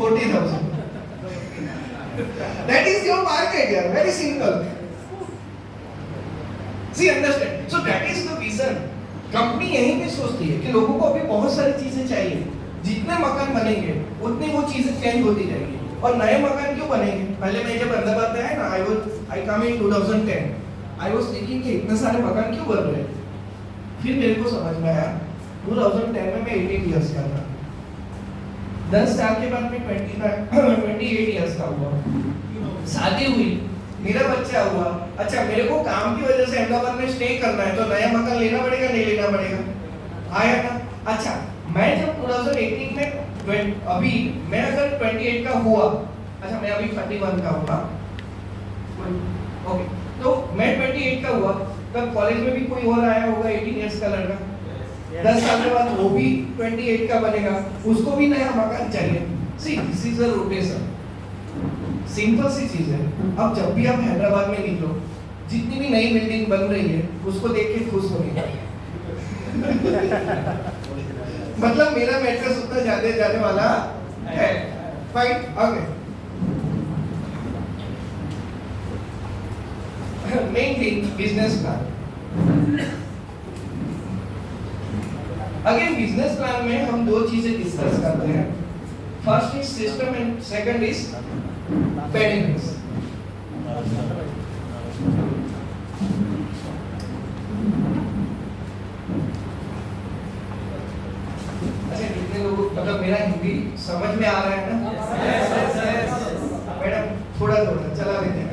40,000. That is your market, yaar. Very simple. See, understand? So that is the vision. Company यहीं पे सोचती है कि लोगों को अभी बहुत सारी चीजें चाहिए, जितने मकान बनेंगे उतनी वो चीजें चेंज होती जाएगी। और नए मकान क्यों बनेंगे? पहले मैं जब अहमदाबाद में आया ना, आई कम इन 2010, आई वाज थिंकिंग कि इतने सारे मकान क्यों बन रहे हैं। फिर मेरे को समझ में आया 2010 में मैं 18 इयर्स का था, 10 साल के बाद मैं 28 इयर्स का हुआ, शादी हुई, मेरा बच्चा हुआ। अच्छा, मेरे को काम की वजह से अहमदाबाद में स्टे करना है तो नया मकान लेना पड़ेगा, नहीं लेना पड़ेगा? आया ना। अच्छा, मैं जब 2018 में अभी मैं अगर 28 का हुआ, अच्छा मैं अभी 31 का हुआ, ओके, तो मैं 28 का हुआ, तब कॉलेज में भी कोई और आया होगा 18 इयर्स का लड़का, 10 साल के बाद वो भी 28 का बनेगा, उसको भी नया मकान चाहिए। See this is a rotation, simple सी चीज है। अब जब भी आप हैदराबाद में निकलो, जितनी भी नई बिल्डिंग बन रही है उसको देख के खुश होने मतलब मेरा मैट्रेस उतना ज्यादा जाने वाला है। Fine, okay. Main thing business plan. Again business plan में हम दो चीजें डिस्कस करते हैं, first is system and second is benefits. अच्छा, कितने लोगों मतलब मेरा हिंदी समझ में आ रहा है ना? मैडम थोड़ा थोड़ा चला लेते हैं।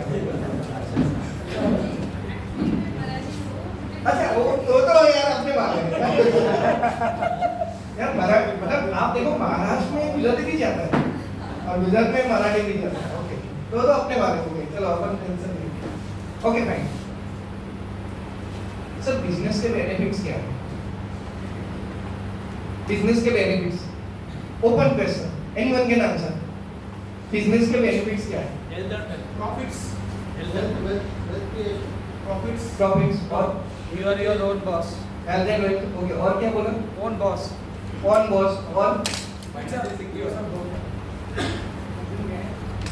अच्छा, वो तो यार अपने बारे में यार मतलब आप देखो, महाराष्ट्र में गुजराती भी जाता है और गुजरात में मराठी भी जाता है। ओके, तो अपने बारे हो गए, चलो अपन टेंशन नहीं। Okay fine. सर बिजनेस के बेनिफिट्स क्या है? बिजनेस के benefits, open question, anyone can answer. Business के बेनिफिट्स क्या है? प्रॉफिट्स, प्रॉफिट्स और you are your own boss. Health and wealth, okay, और क्या बोला? ओन बॉस ऑन बॉस और फाइनेंशियल सिक्योर।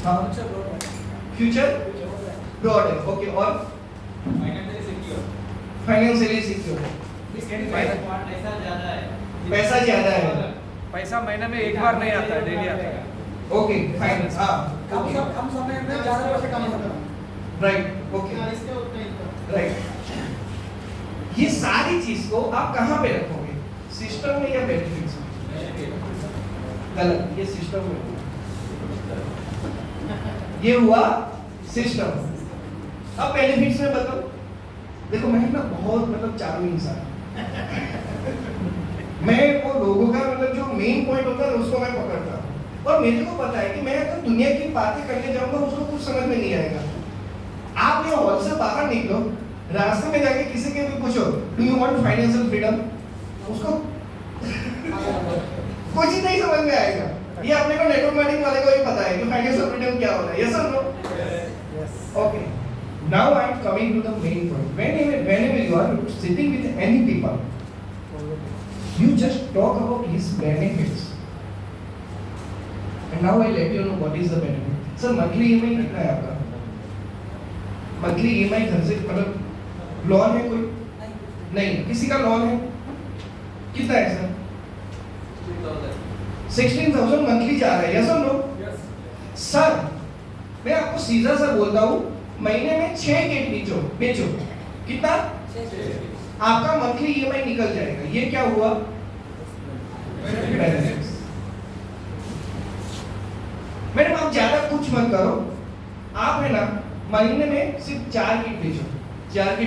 हाँ, फ्यूचर ब्रॉड है, ओके, और फाइनेंशियल सिक्योर। फाइनेंशियली सिक्योर, पैसा ज्यादा है, पैसा महीने में एक बार नहीं आता है, डेली आता है। ओके फाइन, हाँ कम समय में ज्यादा पैसे कमा सकते हैं। राइट, ओके इसके उतना ही राइट। ये सारी चीज को आप कहाँ पे रखोगे? सिस्टम में या बेनिफिट्स में? गलत, ये सिस्टम में हुआ, ये हुआ सिस्टम। अब बेनिफिट्स में बताओ। देखो मैं ना बहुत मतलब चालू इंसान, मैं वो लोगों का मतलब जो मेन पॉइंट होता है उसको मैं पकड़ता हूँ, और मेरे को पता है कि मैं अगर दुनिया की बातें करने जाऊंगा उसको कुछ समझ में नहीं आएगा। आप ये हॉल से बाहर निकलो, रास्ते में जाके किसी के भी पूछो do you want financial freedom, उसको कुछ ही नहीं समझ में आएगा। ये अपने को नेटवर्क मार्केटिंग वाले को ही पता है कि फाइनेंशियल फ्रीडम क्या होता है। यस और no? Okay, now I am coming to the main point. whenever you are sitting with any people, you just talk about his benefits, and now I let you know what is the benefit. Sir monthly EMI कितना है आपका? Monthly EMI घर से मतलब loan है कोई? नहीं, किसी का लोन है? कितना है सर? 16,000 मंथली जा रहा है, यस और नो? सर मैं आपको सीधा सा बोलता हूँ, महीने में 6 गेट बेचो, कितना? आपका मंथली ईएमआई निकल जाएगा। ये क्या हुआ? बेनिफिट्स। मैडम आप ज्यादा कुछ मत करो, आप है ना महीने में सिर्फ 4 किट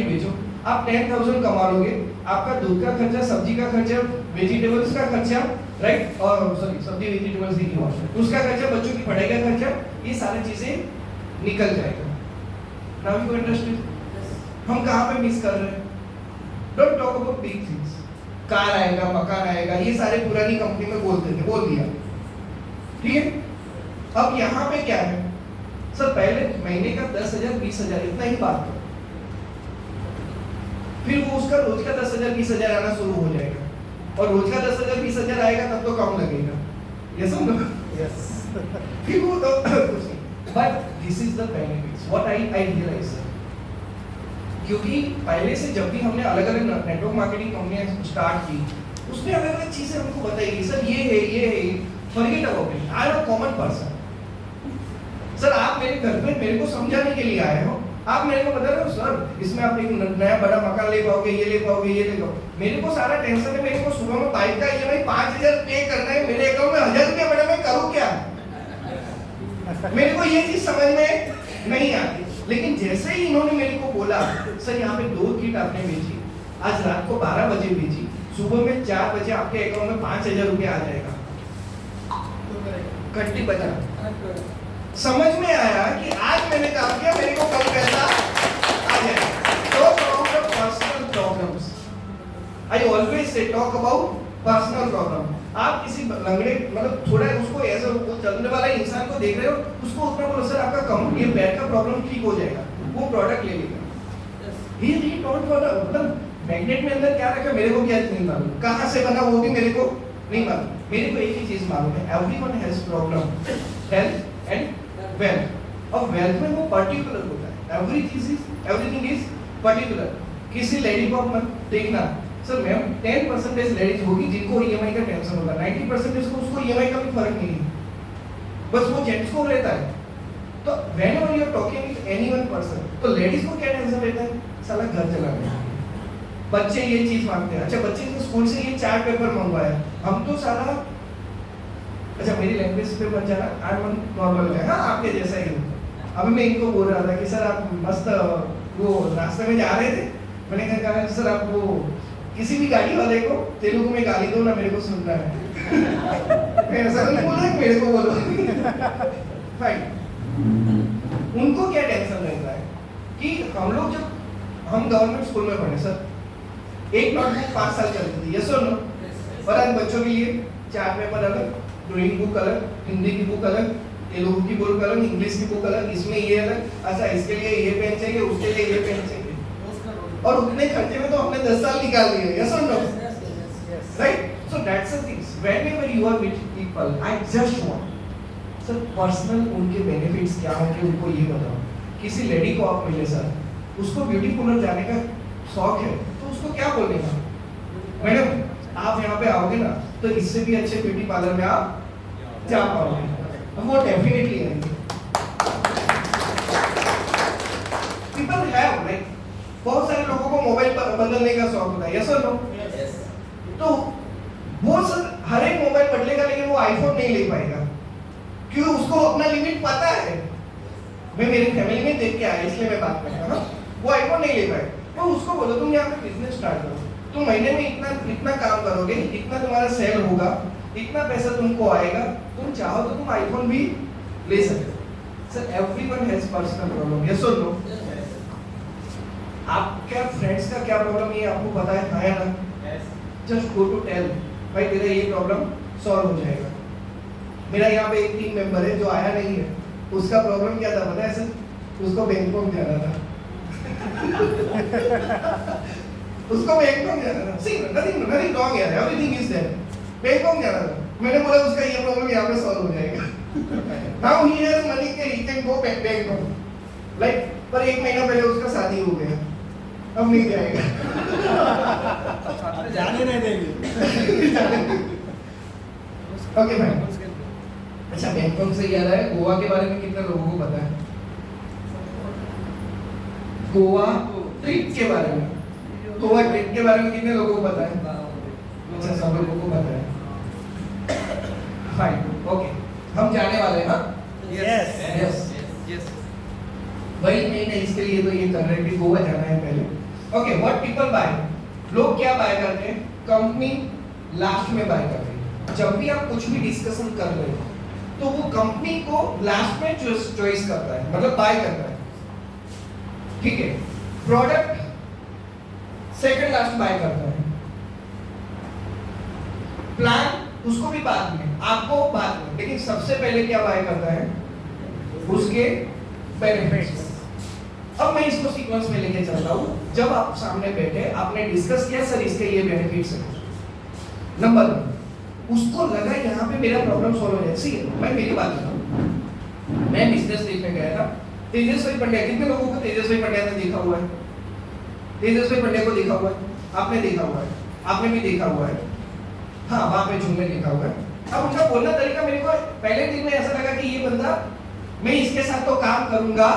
बेचो, आप 10,000 कमा लोगे। आपका दूध का खर्चा, सब्जी का खर्चा, वेजिटेबल्स का खर्चा, राइट, और सॉरी सब्जी वेजिटेबल्स ही नहीं, उसका खर्चा, बच्चों की पढ़ाई का खर्चा, ये सारी चीजें निकल जाएगा। नाउ यू अंडरस्टैंड हम कहाँ पे मिस कर रहे हैं? Don't talk about big things, car आएगा, मकान आएगा, ये सारे पुरानी कंपनी में बोल दिया, ठीक है। अब यहाँ पे क्या है सर, पहले महीने का 10,000 20,000 इतना ही बात करो, फिर वो उसका रोज का 10,000 20,000 आना शुरू हो जाएगा, और रोज का 10,000 20,000 आएगा तब तो कम लगेगा। यस और नो? Yes. फिर वो तो कुछ नहीं, but this is the benefits what I realise. क्योंकि पहले से जब भी हमने अलग अलग नेटवर्क मार्केटिंग कंपनियां स्टार्ट की, उसमें अलग अलग चीजें हमको बताई गई, सर ये है, forget about it, I am a common person. Sir आप मेरे घर पे मेरे को समझाने के लिए आए हो, आप मेरे को बता रहे हो सर इसमें आप एक नया बड़ा मकान ले पाओगे, ये ले पाओगे, ये ले पाओगे। मेरे को सारा टेंशन है, मेरे को सुबह में बाइक का ईएमआई 5000 पे करना है, मेरे अकाउंट में 1000 रुपया पड़ा, मैं करूँ क्या? मेरे को ये चीज समझ में नहीं आती। लेकिन जैसे ही इन्होंने मेरे को बोला सर यहाँ पे 2 किट आपने बेची, आज रात को 12 बजे बेची, सुबह में 4 बजे आपके अकाउंट में 5000 रुपया आ जाएगा, घंटी बजा, समझ में आया कि आज मैंने काम किया, मेरे को कल पैसा आ जाएगा। Talk about personal problems, I always say talk about personal problem. आप किसी लंगड़े मतलब थोड़ा उसको ऐसा वो चलने वाला इंसान को देख रहे हो, उसको उतना बोलो सर आपका कम ये पैर का प्रॉब्लम ठीक हो जाएगा, वो प्रोडक्ट ले लेगा। ही डोंट मतलब मैग्नेट में अंदर क्या रखा मेरे को क्या नहीं मालूम, कहाँ से बना वो भी मेरे को नहीं मालूम। मेरे को एक ही चीज मालूम है, everyone has problem, health and wealth. और वेल्थ में वो पर्टिकुलर होता है, एवरीथिंग इज पर्टिकुलर। किसी लेडी को मत देखना सर मैम 10% लेडीज होगी जिनको ईएमआई का टेंशन होगा, 90% को उसको ईएमआई का भी फर्क नहीं है, बस वो जेंट्स को रहता है। तो whenever you are talking with any one person, तो लेडीज को क्या टेंशन रहता है, साला घर चलाना है, बच्चे ये चीज मांगते हैं, अच्छा बच्चे ने स्कूल से ये 4 पेपर मंगवाया, हम तो साला अच्छा मेरी लैंग्वेज पे मत जाना, आई एम नॉर्मल है, हाँ आपके जैसा ही हूँ। अभी मैं इनको बोल रहा था कि सर आप मस्त वो रास्ते में जा रहे थे, मैंने कहा सर आप वो किसी भी गाड़ी वाले को तेलुगु में गाली दो ना, मेरे को सुनना है। मैं ऐसा नहीं बोल रहा, मेरे को बोलो। फाइन। उनको क्या टेंशन रहता है कि हम लोग जब हम गवर्नमेंट स्कूल में पढ़े सर, एक नोटबुक 5 साल चलती थी, यस और नो? और आज बच्चों के लिए 4 पेपर अलग, ड्राइंग बुक अलग, हिंदी की बुक अलग, तेलुगु की बुक अलग, इंग्लिश की बुक अलग, इसमें ये अलग, अच्छा इसके लिए ये पेन चाहिए, उसके लिए ये पेन चाहिए। और उतने खर्चे में तो हमने 10 साल निकाल दिए, यस और no? Right? So that's the things, whenever you are with people, I just want sir personal उनके बेनिफिट्स क्या होंगे उनको ये बताओ। किसी लेडी को आप मिले सर, उसको ब्यूटी पार्लर जाने का शौक है, तो उसको क्या बोलेगा, मैडम आप यहाँ पे आओगे ना तो इससे भी अच्छे ब्यूटी पार्लर में आप जा पाओगे, वो डेफिनेटली आएंगे। पीपल हैव लाइक बहुत सारे लोगों को मोबाइल पर बदलने का शौक होता है, यस और नो? तो वो सर हर एक मोबाइल बदलेगा लेकिन वो आईफोन नहीं ले पाएगा, क्यों? उसको अपना लिमिट पता है। मैं मेरी फैमिली में देख के आया इसलिए मैं बात कर रहा हूँ, वो आईफोन नहीं ले पाएगा। तो उसको बोलो तुम यहाँ पे बिजनेस स्टार्ट करो, तुम महीने में इतना काम करोगे, इतना तुम्हारा सेल होगा, इतना पैसा तुमको आएगा, तुम चाहो तो तुम आईफोन भी ले सकते हो। Sir everyone has personal problem, yes और नो? आपके फ्रेंड्स का क्या प्रॉब्लम है आपको पता है, हाँ या ना? जस्ट गो टू टेल भाई तेरा ये प्रॉब्लम सॉल्व हो जाएगा। मेरा यहाँ पे एक टीम मेंबर है जो आया नहीं है, उसका प्रॉब्लम क्या था पता है सर? उसको बैंकॉक जाना था। उसको बैंकॉक जाना था। सी नथिंग रॉन्ग यार, एवरीथिंग इज देयर। बैंकॉक जाना था, मैंने बोला उसका ये प्रॉब्लम यहाँ पे सॉल्व हो जाएगा। नाउ ही हैज मनी के he can go Bangkok like, पर 1 महीना पहले उसका शादी हो गया, अब नहीं जाएगा। जाने नहीं देंगे। ओके भाई, अच्छा बैंकॉक से याद आया, गोवा के बारे में कितने लोगों को पता है? गोवा ट्रिप के बारे में, गोवा ट्रिप के बारे में कितने लोगों को पता है? अच्छा सब लोगों को पता है। फाइन, ओके, हम जाने वाले हैं। हाँ Yes. Yes. वही नहीं इसके लिए तो ये कर रहे हैं कि गोवा जाना है पहले। ओके, व्हाट पीपल बाय, लोग क्या बाय करते हैं? कंपनी लास्ट में बाय करते हैं। जब भी आप कुछ भी डिस्कशन कर रहे हो तो वो कंपनी को लास्ट में चॉइस करता है, मतलब बाय करता है, ठीक है? प्रोडक्ट सेकंड लास्ट बाय करता है, प्लान उसको भी बाद में, आपको बाद में, लेकिन सबसे पहले क्या बाय करता है? उसके बेनिफिट्स। अब मैं इसको सीक्वेंस में लेके चलता हूँ। जब आप सामने बैठे, आपने डिस्कस किया सर इसके ये बेनिफिट्स हैं, नंबर 1 उसको लगा यहाँ पे मेरा प्रॉब्लम सॉल्व हो जाए। सी मैं मेरी बात बताऊँ, मैं बिजनेस देखने गया था, तेजस्वी पंड्या, कितने लोगों को तेजस्वी पंड्या ने देखा हुआ है? तेजस्वी पंड्या को देखा हुआ है? आपने देखा हुआ है, आपने भी देखा हुआ है, हाँ वहां पे झूम में देखा हुआ है। अब उनका बोलना तरीका मेरे को पहले दिन में ऐसा लगा कि ये बंदा, मैं इसके साथ तो काम करूंगा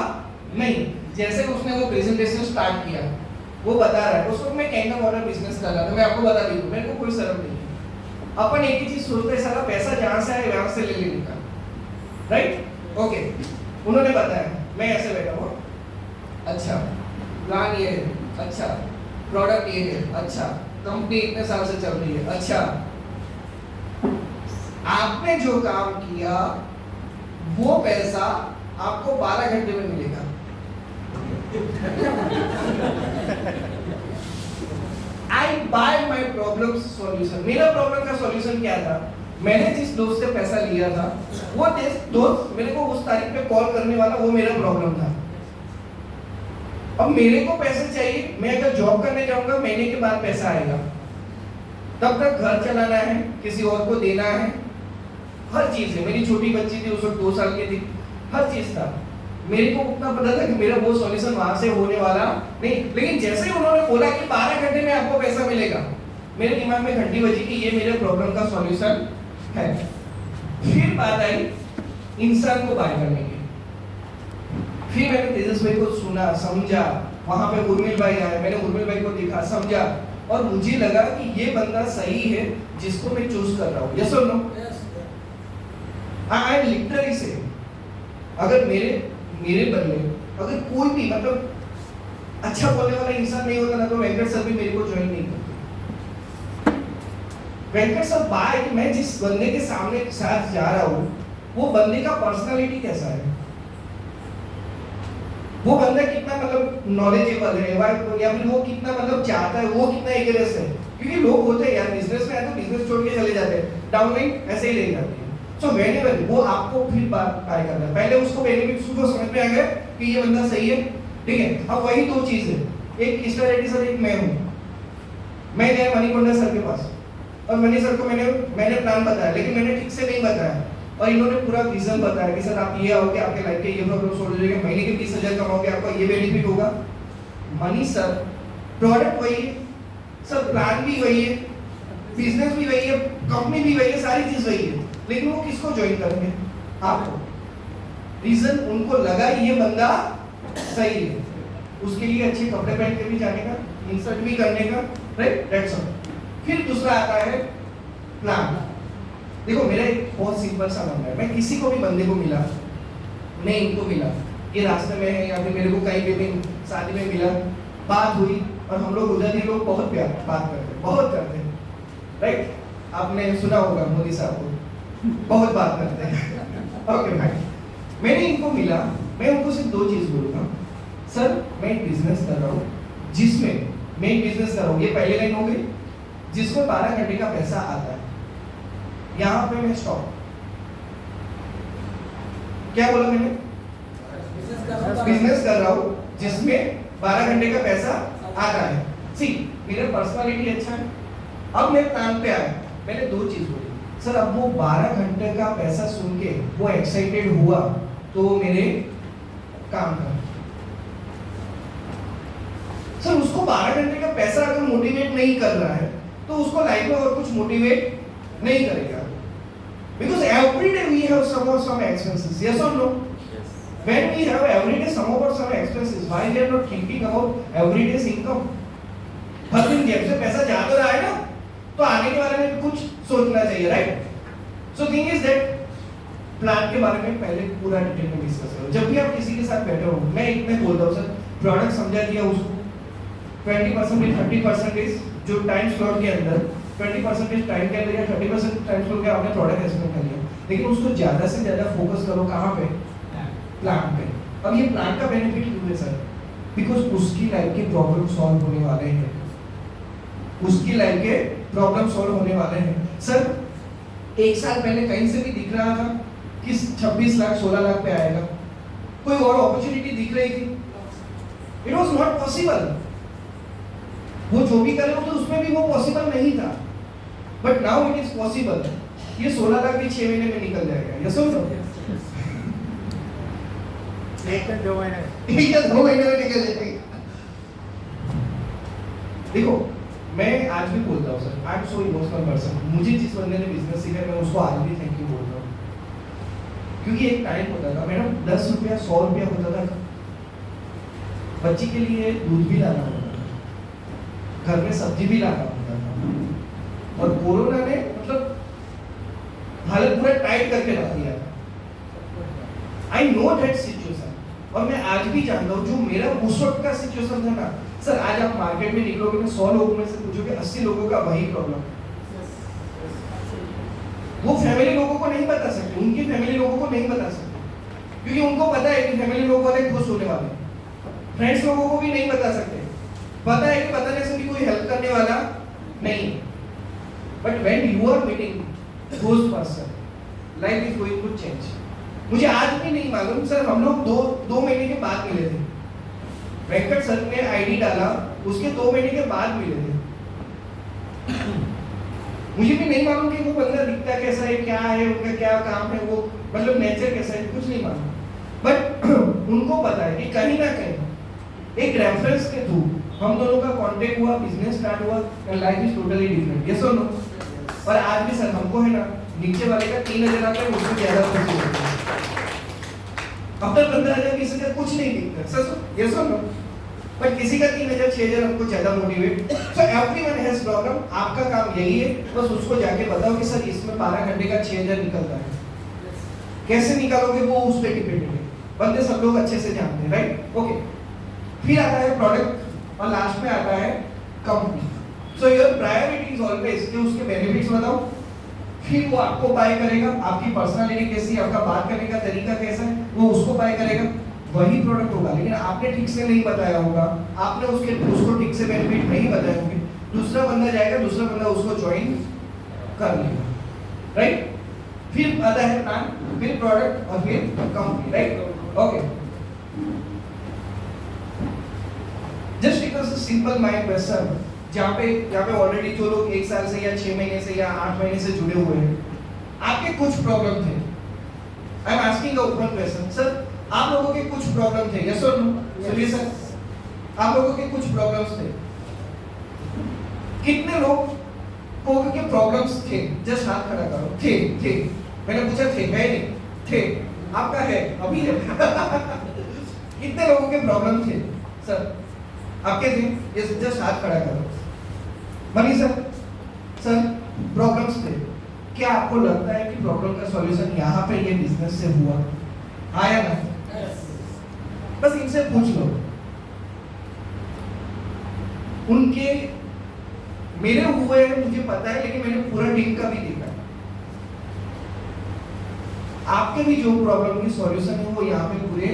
नहीं। जैसे उसने वो प्रेजेंटेशन स्टार्ट किया, वो बता रहा है, उसको मैं कैंडम वाटर बिजनेस कर रहा था, मैं आपको बता दी हूँ, मेरे को कोई शर्म नहीं है। अपन एक ही चीज सोचते हैं, सारा पैसा जहां से आए वहां से ले लेने का, राइट? ओके, उन्होंने बताया, मैं ऐसे बैठा हुआ, अच्छा प्लान ये है, अच्छा प्रोडक्ट ये है, अच्छा कंपनी इतने साल से चल रही है, अच्छा आपने जो काम किया वो पैसा आपको 12 घंटे में मिलेगा। आई बाय माई प्रॉब्लम सॉल्यूशन। मेरा प्रॉब्लम का सॉल्यूशन क्या था? मैंने जिस दोस्त से पैसा लिया था, वो दोस्त मेरे को उस तारीख पे कॉल करने वाला, वो मेरा प्रॉब्लम था। अब मेरे को पैसे चाहिए, मैं अगर जॉब करने जाऊंगा महीने के बाद पैसा आएगा, तब तक घर चलाना है, किसी और को देना है, हर चीज है। मेरी छोटी बच्ची थी, उस वक्त 2 साल की थी, हर चीज था। मेरे को उतना पता था कि मेरा वो सॉल्यूशन वहां से होने वाला नहीं। लेकिन जैसे ही उन्होंने बोला कि 12 घंटे में आपको पैसा मिलेगा, मेरे दिमाग में घंटी बजी कि ये मेरे प्रॉब्लम का सॉल्यूशन है। फिर बात आई इंसान को बाय करने की। फिर मैंने तेजस भाई को सुना, समझा, वहां पे उर्मिल भाई आए, मैंने उर्मिल भाई को देखा, समझा, और मुझे लगा कि ये बंदा सही है जिसको मैं चूज कर रहा हूँ। यस और नो? आई एम लिटरली से, अगर मेरे बदले अगर कोई भी मतलब अच्छा बोलने वाला इंसान नहीं होता ना, तो वेंकट सर भी मेरे को ज्वाइन नहीं करते। वेंकट सर बाय कि मैं जिस बंदे के सामने साथ जा रहा हूँ, वो बंदे का पर्सनालिटी कैसा है, वो बंदा कितना मतलब नॉलेजेबल है, या फिर वो कितना मतलब चाहता है, वो कितना एग्रेसिव है। क्योंकि लोग होते हैं यार, बिजनेस में आए तो बिजनेस छोड़ के चले जाते हैं, डाउनलाइन ऐसे ही रह जाती है। सो व्हेनेवर वो आपको फिर बाय करना है, पहले उसको बेनिफिट्स को समझ में आ गया कि ये बंदा सही है, ठीक है। अब वही 2 चीज है, एक कृष्णा रेड्डी सर, एक मैं हूँ। मैं गया मणिकुंडा सर के पास, और मणि सर को मैंने प्लान बताया, लेकिन मैंने ठीक से नहीं बताया, और इन्होंने पूरा विजन बताया कि सर आप ये आओगे, आपके लाइफ के ये प्रॉब्लम सॉल्व हो जाएगा, महीने के 20,000 कमाओगे, आपको ये बेनिफिट होगा। मनी सर, प्रोडक्ट वही है सर, प्लान भी वही है, बिजनेस भी वही है, कंपनी भी वही है, सारी चीज वही है, लेकिन वो किसको ज्वाइन करेंगे? आपको। रीजन उनको लगा ये बंदा सही है, उसके लिए अच्छे कपड़े पहन के भी जाने का, इंसर्ट भी करने का, राइट? That's all. फिर दूसरा आता है प्लान। देखो मेरा एक बहुत सिंपल सा मामला है, मैं किसी को भी बंदे को मिला, मैं इनको मिला, ये रास्ते में है या फिर मेरे को कहीं पे भी शादी में मिला, बात हुई, और हम लोग गुजराती लोग बहुत प्यार बात करते हैं, बहुत करते हैं, राइट? आपने सुना होगा मोदी साहब को, बहुत बात करते हैं। ओके भाई, मैंने इनको मिला, मैं उनको सिर्फ 2 चीज बोलूँगा, सर मैं एक बिजनेस कर रहा हूँ, जिसमें मैं एक बिजनेस कर रहा हूँ, ये पहली लाइन हो गई, जिसमें 12 घंटे का पैसा आता है। यहाँ पे मैं स्टॉप। क्या बोला मैंने? बिजनेस कर रहा हूँ जिसमें 12 घंटे का पैसा आता है। सी मेरा पर्सनालिटी अच्छा है। अब मैं प्लान पे आया, मैंने 2 चीज बोली, सर अब वो 12 घंटे का पैसा सुन के वो एक्साइटेड हुआ तो मेरे काम कर, सर उसको 12 घंटे का पैसा अगर मोटिवेट नहीं कर रहा है तो उसको लाइफ में और कुछ मोटिवेट नहीं करेगा। Because every day we have some expenses, yes or no? Yes. When we have every day some expenses, why we are not thinking about every day's income? हर दिन जेब से पैसा जा तो रहा है ना, तो आने के बारे में कुछ सोचना चाहिए, right? So thing is that plan के बारे में पहले पूरा डिटेल में डिस्कस करो। जब भी आप किसी के साथ बैठे हो, मैं एक में बोलता हूँ सर, प्रोडक्ट समझा दिया उसको, 20% 30% जो टाइम स्लॉट के अंदर 20% टाइम के अंदर या 30% टाइम स्लॉट के आपने प्रोडक्ट एक्सप्लेन कर लिया, लेकिन उसको ज्यादा से ज्यादा फोकस करो कहाँ पे? प्लान पे। अब ये प्लान का बेनिफिट क्यों है सर? बिकॉज उसकी लाइफ के प्रॉब्लम सॉल्व होने वाले हैं, उसकी लाइफ के प्रॉब्लम सॉल्व होने वाले हैं। सर 1 साल पहले कहीं से भी दिख रहा था कि 26 लाख 16 लाख पे आएगा, कोई और अपॉर्चुनिटी दिख रही थी? It was not possible. वो जो भी करे तो उसमें भी वो पॉसिबल नहीं था, but now it is possible. ये 16 लाख भी 6 महीने में निकल जाएगा, ये सुन लो। एक या 2 महीने एक या 2 महीने में निकल जाएगी। देखो मैं आज भी बोलता हूँ sir, I am so emotional person. मुझे जिस बंदे ने बिजनेस सीखा मैं उसको आज भी थैंक यू बोल रहा हूँ, क्योंकि एक टाइम होता था मैडम 10 रुपया 100 रुपया होता था, बच्ची के लिए दूध भी लाना होता था, घर में सब्जी भी लाना होता था, और कोरोना ने मतलब हालत पूरा टाइट करके रख दिया। आई नो दैट सिचुएशन, और मैं आज भी जानता हूँ जो मेरा उस वक्त का सिचुएशन था ना सर। आज आप मार्केट में निकलोगे तो 100 लोगों में से पूछोगे 80 लोगों का वही प्रॉब्लम। वो फैमिली लोगों को नहीं बता सकते, उनकी फैमिली लोगों को नहीं बता सकते, क्योंकि उनको पता है कि फैमिली लोग वाले खुश होने वाले, फ्रेंड्स लोगों को भी नहीं बता सकते, पता है कि बताने से भी कोई हेल्प करने वाला नहीं। But when you are meeting those person, life is going to change. मुझे आज भी नहीं मालूम सर, हम लोग दो महीने के बाद मिले थे, वेंकट सर ने आईडी डाला, उसके 2 महीने के बाद मिले थे। मुझे भी नहीं मालूम कि वो बंदा दिखता कैसा है, क्या है, उनका क्या काम है, वो मतलब नेचर कैसा है, कुछ नहीं मालूम। बट उनको पता है कि कहीं ना कहीं एक रेफरेंस के थ्रू हम दोनों का कांटेक्ट हुआ, बिजनेस स्टार्ट हुआ, and life is totally different. Yes और नो? और आज भी सर हमको है ना, नीचे वाले का 3000 आता है, उससे ज्यादा खुशी होती है। अब तक 15,000 किसी का कुछ नहीं दिखता सर, यस और नो? बट किसी का 3,000 6,000 हमको ज्यादा motivate. So everyone has problem, आपका काम यही है बस उसको जाके बताओ कि सर इसमें 12 घंटे का 6,000 निकलता है, कैसे निकालोगे वो उस पे डिपेंड है। बंदे सब लोग अच्छे से जानते हैं, राइट? ओके, फिर आता है प्रोडक्ट, और लास्ट में आता है company. So your priority is always कि उसके बेनिफिट्स बताओ, फिर वो आपको बाय करेगा, आपकी पर्सनालिटी कैसी है, आपका बात करने का तरीका कैसा है, वो उसको बाय करेगा, वही प्रोडक्ट होगा। लेकिन आपने ठीक से नहीं बताया होगा, आपने उसको ठीक से बेनिफिट नहीं बताए होंगे, दूसरा बंदा जाएगा, दूसरा बंदा उसको ज्वाइन कर लेगा, राइट? फिर आता है प्लान, फिर प्रोडक्ट, और फिर company, right? Okay, just it was a simple mind question, जहाँ पे ऑलरेडी जो लोग 1 साल से या 6 महीने से या 8 महीने से जुड़े हुए हैं, आपके कुछ प्रॉब्लम थे। I am asking a open question, sir आप लोगों के कुछ प्रॉब्लम थे, यस और नो? सुनिए सर, आप लोगों के कुछ प्रॉब्लम्स थे। कितने लोग को के प्रॉब्लम्स थे? जस्ट हाथ खड़ा करो। थे मैंने पूछा थे, है नहीं? थे, आपका है, अभी है। कितने लोगों के प्रॉब्लम थे सर? आपके थे? यस, जस्ट हाथ खड़ा करो। मनी सर प्रॉब्लम्स थे। क्या आपको लगता है कि प्रॉब्लम का सॉल्यूशन यहाँ पे ये बिजनेस से हुआ? आया ना? बस इनसे पूछ लो। उनके मेरे हुए हैं मुझे पता है, लेकिन मैंने पूरा टीम का भी देखा है। आपके भी जो प्रॉब्लम की सॉल्यूशन है वो यहाँ पे पूरे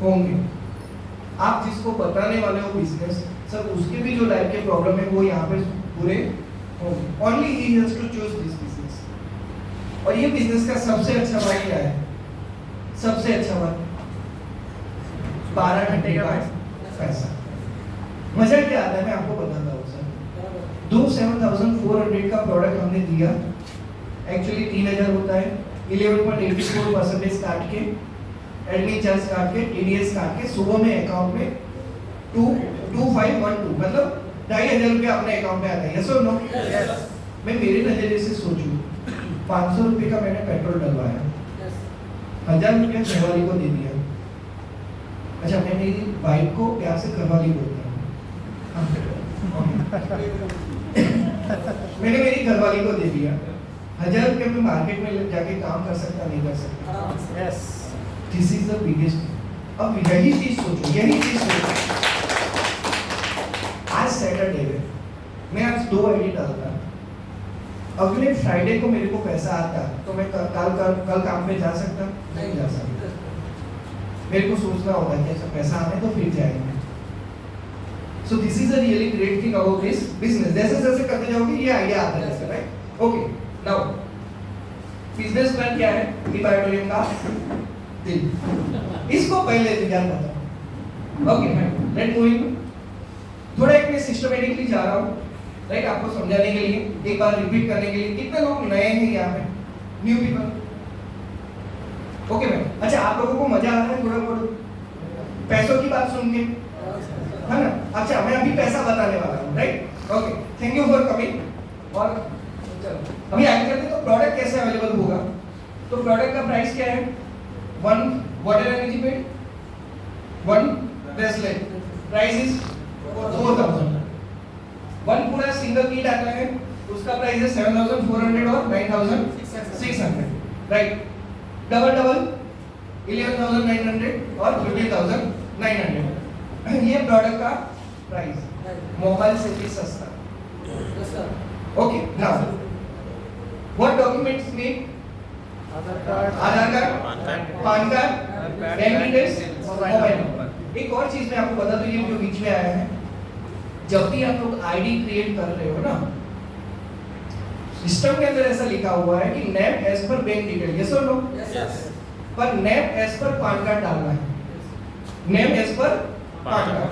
होंगे। आप जिसको बताने वाले हो बिजनेस सर, उसके भी जो लाइफ के प्रॉब्लम है वो यहाँ पे पूरे होंगे। Only he has to choose this business. और ये बिजनेस का सबसे अच्छा बात क्या है? सबसे अच्छा बात 12 घंटे का पैसा। मजा क्या आता है मैं आपको बताता हूँ सर। 7,400 का प्रोडक्ट हमने दिया, एक्चुअली 3,000 होता है, 11.84% काट के, एडमिन चार्ज काट के, टीडीएस काट के, सुबह में अकाउंट में 2512 मतलब 2,500 रुपये अपने अकाउंट में आता है। यस और नो? मैं मेरे नजरिए से सोचूं, 500 रुपये का मैंने पेट्रोल डलवाया, 1,000 रुपया घरवाली को दे दिया। अच्छा, मैं मेरी वाइफ को प्यार से घरवाली बोलता हूँ। मैंने मेरी घरवाली को दे दिया, 1,000 रुपये में मार्केट में जाके काम कर सकता नहीं कर सकता? Yes, this is the biggest. अब यही चीज सोचो, आज सैटरडे है, मैं आज 2 आईडी डालता, अगले फ्राइडे को मेरे को पैसा आता तो मैं कल काम पे जा सकता? नहीं जा सकता। मेरे को सोचना होगा कि अच्छा पैसा आने तो फिर जाएंगे। So this is a really great thing about this business. जैसे जैसे करते जाओगे ये आइडिया आता है, right? Okay, now business plan क्या है? इबाइटोरियम का दिल, इसको पहले ध्यान बताओ। Okay fine, let moving. थोड़ा एक मैं सिस्टमैटिकली जा रहा हूँ, राइट? आपको समझाने के लिए, एक बार रिपीट करने के लिए। कितने लोग नए हैं यहाँ पे? New people. ओके मैम, अच्छा आप लोगों को मजा आ रहा है थोड़ा बहुत पैसों की बात सुन के, है ना? अच्छा मैं अभी पैसा बताने वाला हूँ, right? Okay, thank you for coming. और चलो अभी आगे चलते हैं, तो प्रोडक्ट कैसे अवेलेबल होगा? तो प्रोडक्ट का प्राइस क्या है? 1 water energy paid, 1 bracelet, price is 4000। 1 पूरा सिंगल किट आता है, उसका प्राइस है 7400 और 9600, राइट? डबल 11900 और 15900, ये प्रोडक्ट का प्राइस, मोबाइल से भी सस्ता। Okay, now what documents need? Aadhaar card, PAN card, bank details, mobile number. एक और चीज मैं आपको बता दूं, ये जो बीच में आया है, जब भी आप लोग आईडी क्रिएट कर रहे हो ना, सिस्टम के अंदर ऐसा लिखा हुआ है कि name as per bank detail, yes और नो? पर name as per PAN card डालना है, name as per PAN card.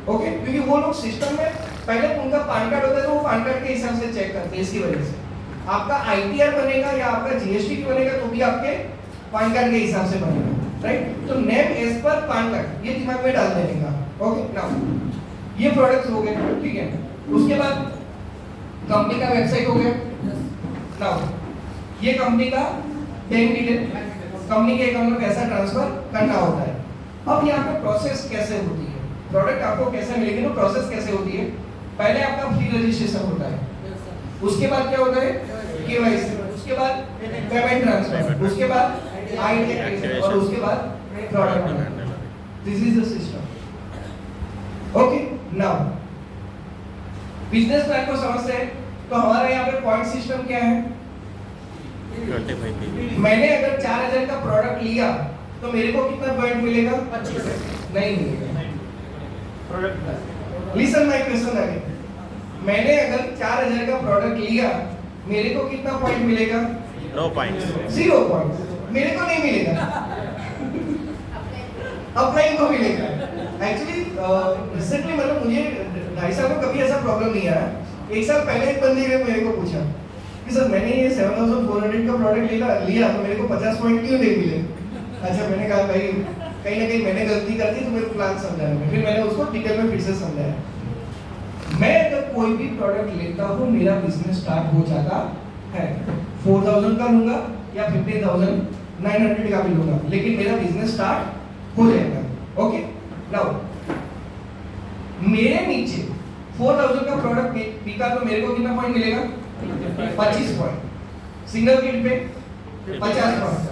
Okay, क्योंकि वो लोग सिस्टम में पहले उनका पान कार्ड होता है तो वो पान कार्ड के हिसाब से चेक करते हैं, इसकी वजह से आपका आईटीआर बनेगा या आपका जीएसटी भी बनेगा तो भी आपके पान कार्ड के हिसाब से बनेगा, राइट? तो name as per PAN card, ये दिमाग में डाल देने का। ओके, नाउ ये प्रोडक्ट्स हो गए, ठीक है? उसके बाद कंपनी का वेबसाइट हो गया। नाउ ये कंपनी का बैंक डिटेल, कंपनी के अकाउंट में पैसा ट्रांसफर करना होता है। अब यहाँ पे प्रोसेस कैसे होती है, प्रोडक्ट आपको कैसे मिलेगी, तो प्रोसेस कैसे होती है? पहले आपका प्री रजिस्ट्रेशन होता है, उसके बाद क्या होता है? केवाईसी, उसके बाद पेमेंट ट्रांसफर, उसके बाद आईडी एक्टिवेशन और उसके बाद product. This is the system. Okay, now business plan को समझते हैं, तो हमारा यहाँ पे पॉइंट सिस्टम क्या है? 25 मैंने अगर 4000 का प्रोडक्ट लिया तो मेरे को कितना पॉइंट मिलेगा? 25 नहीं मिलेगा। लिसन माय क्वेश्चन अगेन, मैंने अगर 4000 का प्रोडक्ट लिया, मेरे को कितना पॉइंट मिलेगा? 0 पॉइंट 0 पॉइंट मेरे को नहीं मिलेगा, अपलाइन को मिलेगा। एक्चुअली रिसेंटली मतलब मुझे 2.5 साल में कभी ऐसा प्रॉब्लम नहीं आया। 1 साल पहले एक बंदे ने मेरे को पूछा कि सर मैंने ये 7400 का प्रोडक्ट लिया तो मेरे को 50 पॉइंट क्यों नहीं मिले? अच्छा, मैंने कहा भाई कहीं ना कहीं मैंने गलती कर दी, तो मेरे को प्लान समझाया। फिर मैंने उसको डिटेल में फिर से समझाया। मैं अगर कोई भी प्रोडक्ट लेता हूँ, मेरा बिजनेस स्टार्ट हो जाता है। 4000 का लूंगा या 15900 का भी लूंगा, लेकिन मेरा बिजनेस स्टार्ट हो जाएगा। ओके, नाउ मेरे नीचे 4000 का प्रोडक्ट बिका तो मेरे को कितना पॉइंट मिलेगा? 25 पॉइंट। सिंगल किट पे 50 पॉइंट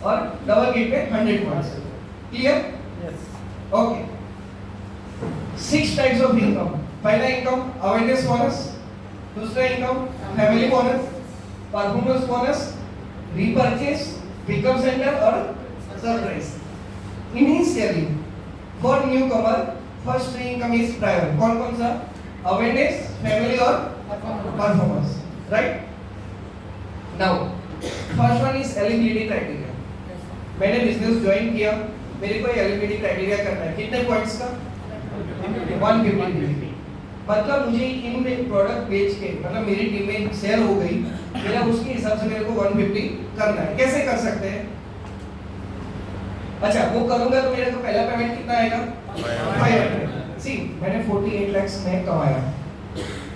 और डबल किट पे 100 points. Clear? Okay, 6 types of income. पहला इनकम अवेयरनेस बोनस, दूसरा income family bonus, performance bonus, repurchase, pickup centre और surprise. Initially for newcomer first 3 income is prior. कौन कौन सा? Awareness, family और performance, right? Now first one is eligibility criteria. मैंने business join किया, मेरे को एलिजिबिलिटी क्राइटेरिया करना है, कितने पॉइंट्स का? 150। मतलब मुझे इन प्रोडक्ट बेच के, मतलब मेरी टीम में शेयर हो गई, मेरा उसके हिसाब से मेरे को 150 करना है। कैसे कर सकते हैं? अच्छा, वो करूंगा तो मेरे को पहला पेमेंट कितना आएगा? 500। सी, मैंने 48 लाख में कमाया,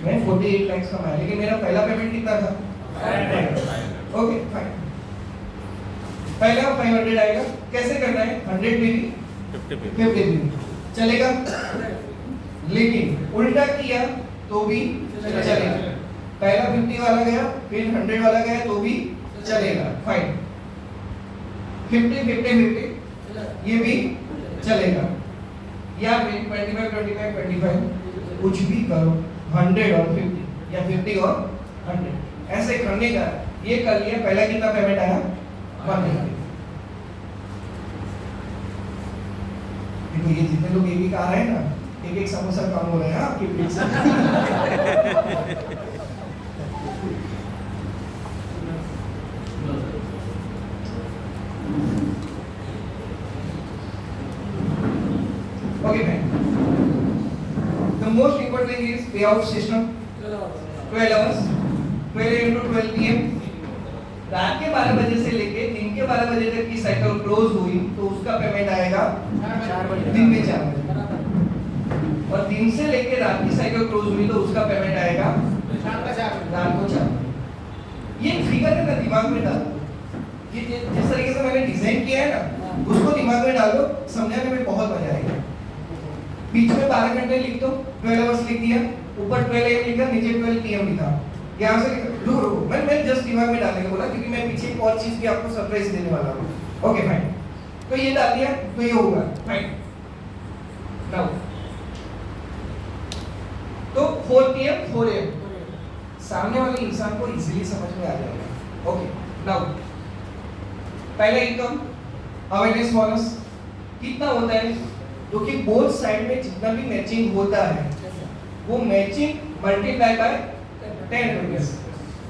मैंने 48 लाख कमाया, लेकिन मेरा पहला पेमेंट कितना था? 500। Okay, fine. पहला 500 आएगा। कैसे करना है? 100 बीबी 50 बीबी चलेगा, लेकिन उल्टा किया तो भी चलेगा। पहला 50 वाला गया, फिर 100 वाला गया तो भी चलेगा, फाइन। 50 50 50 ये भी चलेगा, या फिर 25 25 25 कुछ भी करो, 100 और 50 या 50 और 100 ऐसे करने का। ये कर लिया, पहला कितना पेमेंट आया? 150। देखो ये जितने लोग ये भी खा रहे हैं ना, एक एक समोसा कम हो रहे हैं आपके पेट से। Okay, fine. The most important thing is payout system. 12 hours, 12 AM to 12 PM. रात के 12 बजे से लेके दिन के 12 बजे तक की साइकिल क्लोज हुई तो उसका पेमेंट आएगा 4 बजे। दिन में 4 बजे, और दिन से लेके रात की साइकिल क्लोज हुई तो उसका पेमेंट आएगा रात को 4 बजे। ये फिगर है ना, दिमाग में डाल दो कि जिस तरीके से मैंने डिजाइन किया है ना, उसको दिमाग में डाल दो, समझाने में बहुत मजा आएगा। बीच में 12 घंटे लिख दो, 12 आवर्स लिख दिया, ऊपर 12 AM लिखा, नीचे 12 PM लिखा। यहाँ से रुको, मैं जस्ट दिमाग में डालने को बोला क्योंकि मैं पीछे एक और चीज भी आपको सरप्राइज देने वाला हूँ। ओके फाइन, तो ये डाल दिया तो ये होगा फाइन। नाउ तो 4 PM 4 AM सामने वाले इंसान को इजीली समझ में आ जाएगा। ओके नाउ पहला इनकम अवेयरनेस बोनस कितना होता है, जो कि बोथ साइड में जितना भी मैचिंग होता है वो matching multiply by 10 rupees.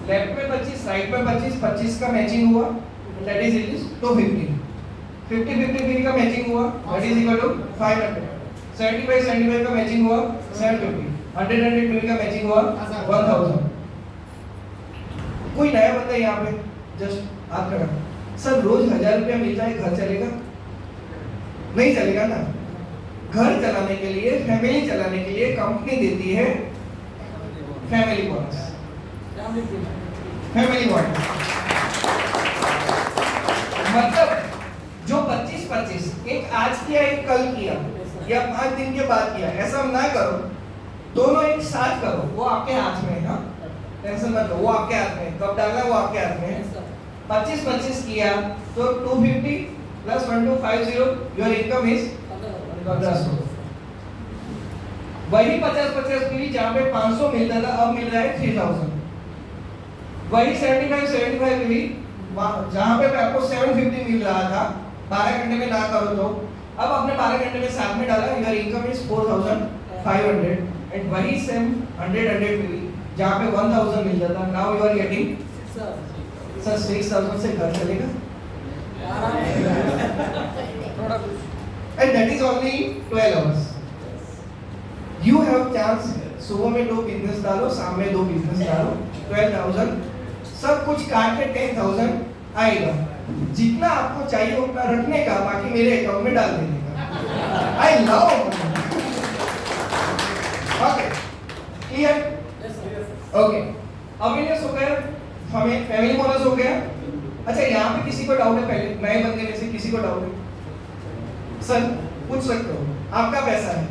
Left में 25, राइट में 25, 25 का मैचिंग हुआ दैट इज इट इज 250, 50 50 का मैचिंग हुआ दैट इज इक्वल टू 500, 75 75 का मैचिंग हुआ 750, 100 100 का मैचिंग हुआ 1000। कोई नया बंदा यहाँ पे जस्ट हाथ खड़ा, सर रोज 1000 रुपया मिलता है, घर चलेगा? नहीं चलेगा ना। घर चलाने के लिए, फैमिली चलाने के लिए कंपनी देती है फैमिली बोनस। फैमिली बोनस मतलब जो 25-25 एक आज किया एक कल किया या 5 दिन के बाद किया, ऐसा ना करो, दोनों एक साथ करो। वो आपके हाथ में है ना, टेंशन मत लो, वो आपके हाथ में है, कब डालना वो आपके हाथ में है। 25-25 किया तो 250 प्लस 1250 योर इनकम इज 1500। वही 50-50 मिली जहाँ पे 500 मिलता था, अब मिल रहा है 3000। वही 75-75 मिली जहाँ पे आपको 750 मिल रहा था, 12 घंटे में ना करो तो अब अपने 12 घंटे में साथ में डाला, योर इनकम इज 4500। एंड वही सेम 100 मिली जहाँ पे 1000 मिलता था, now you are getting sir 6000 से घर चलेगा? And that is only 12 hours. You have chance, सुबह में 2 बिजनेस डालो, शाम में 2 बिजनेस डालो, 12,000 सब कुछ काट के 10,000 आएगा। जितना आपको चाहिए उतना रखने का, बाकी मेरे अकाउंट में डाल देने का। I love okay, clear? Okay, awareness हो गया, फैमिली बोनस हो गया। अच्छा यहाँ पे किसी को डाउट है? पहले नए बंदे में से किसी को डाउट है? सर पूछ सकते हो, आपका पैसा है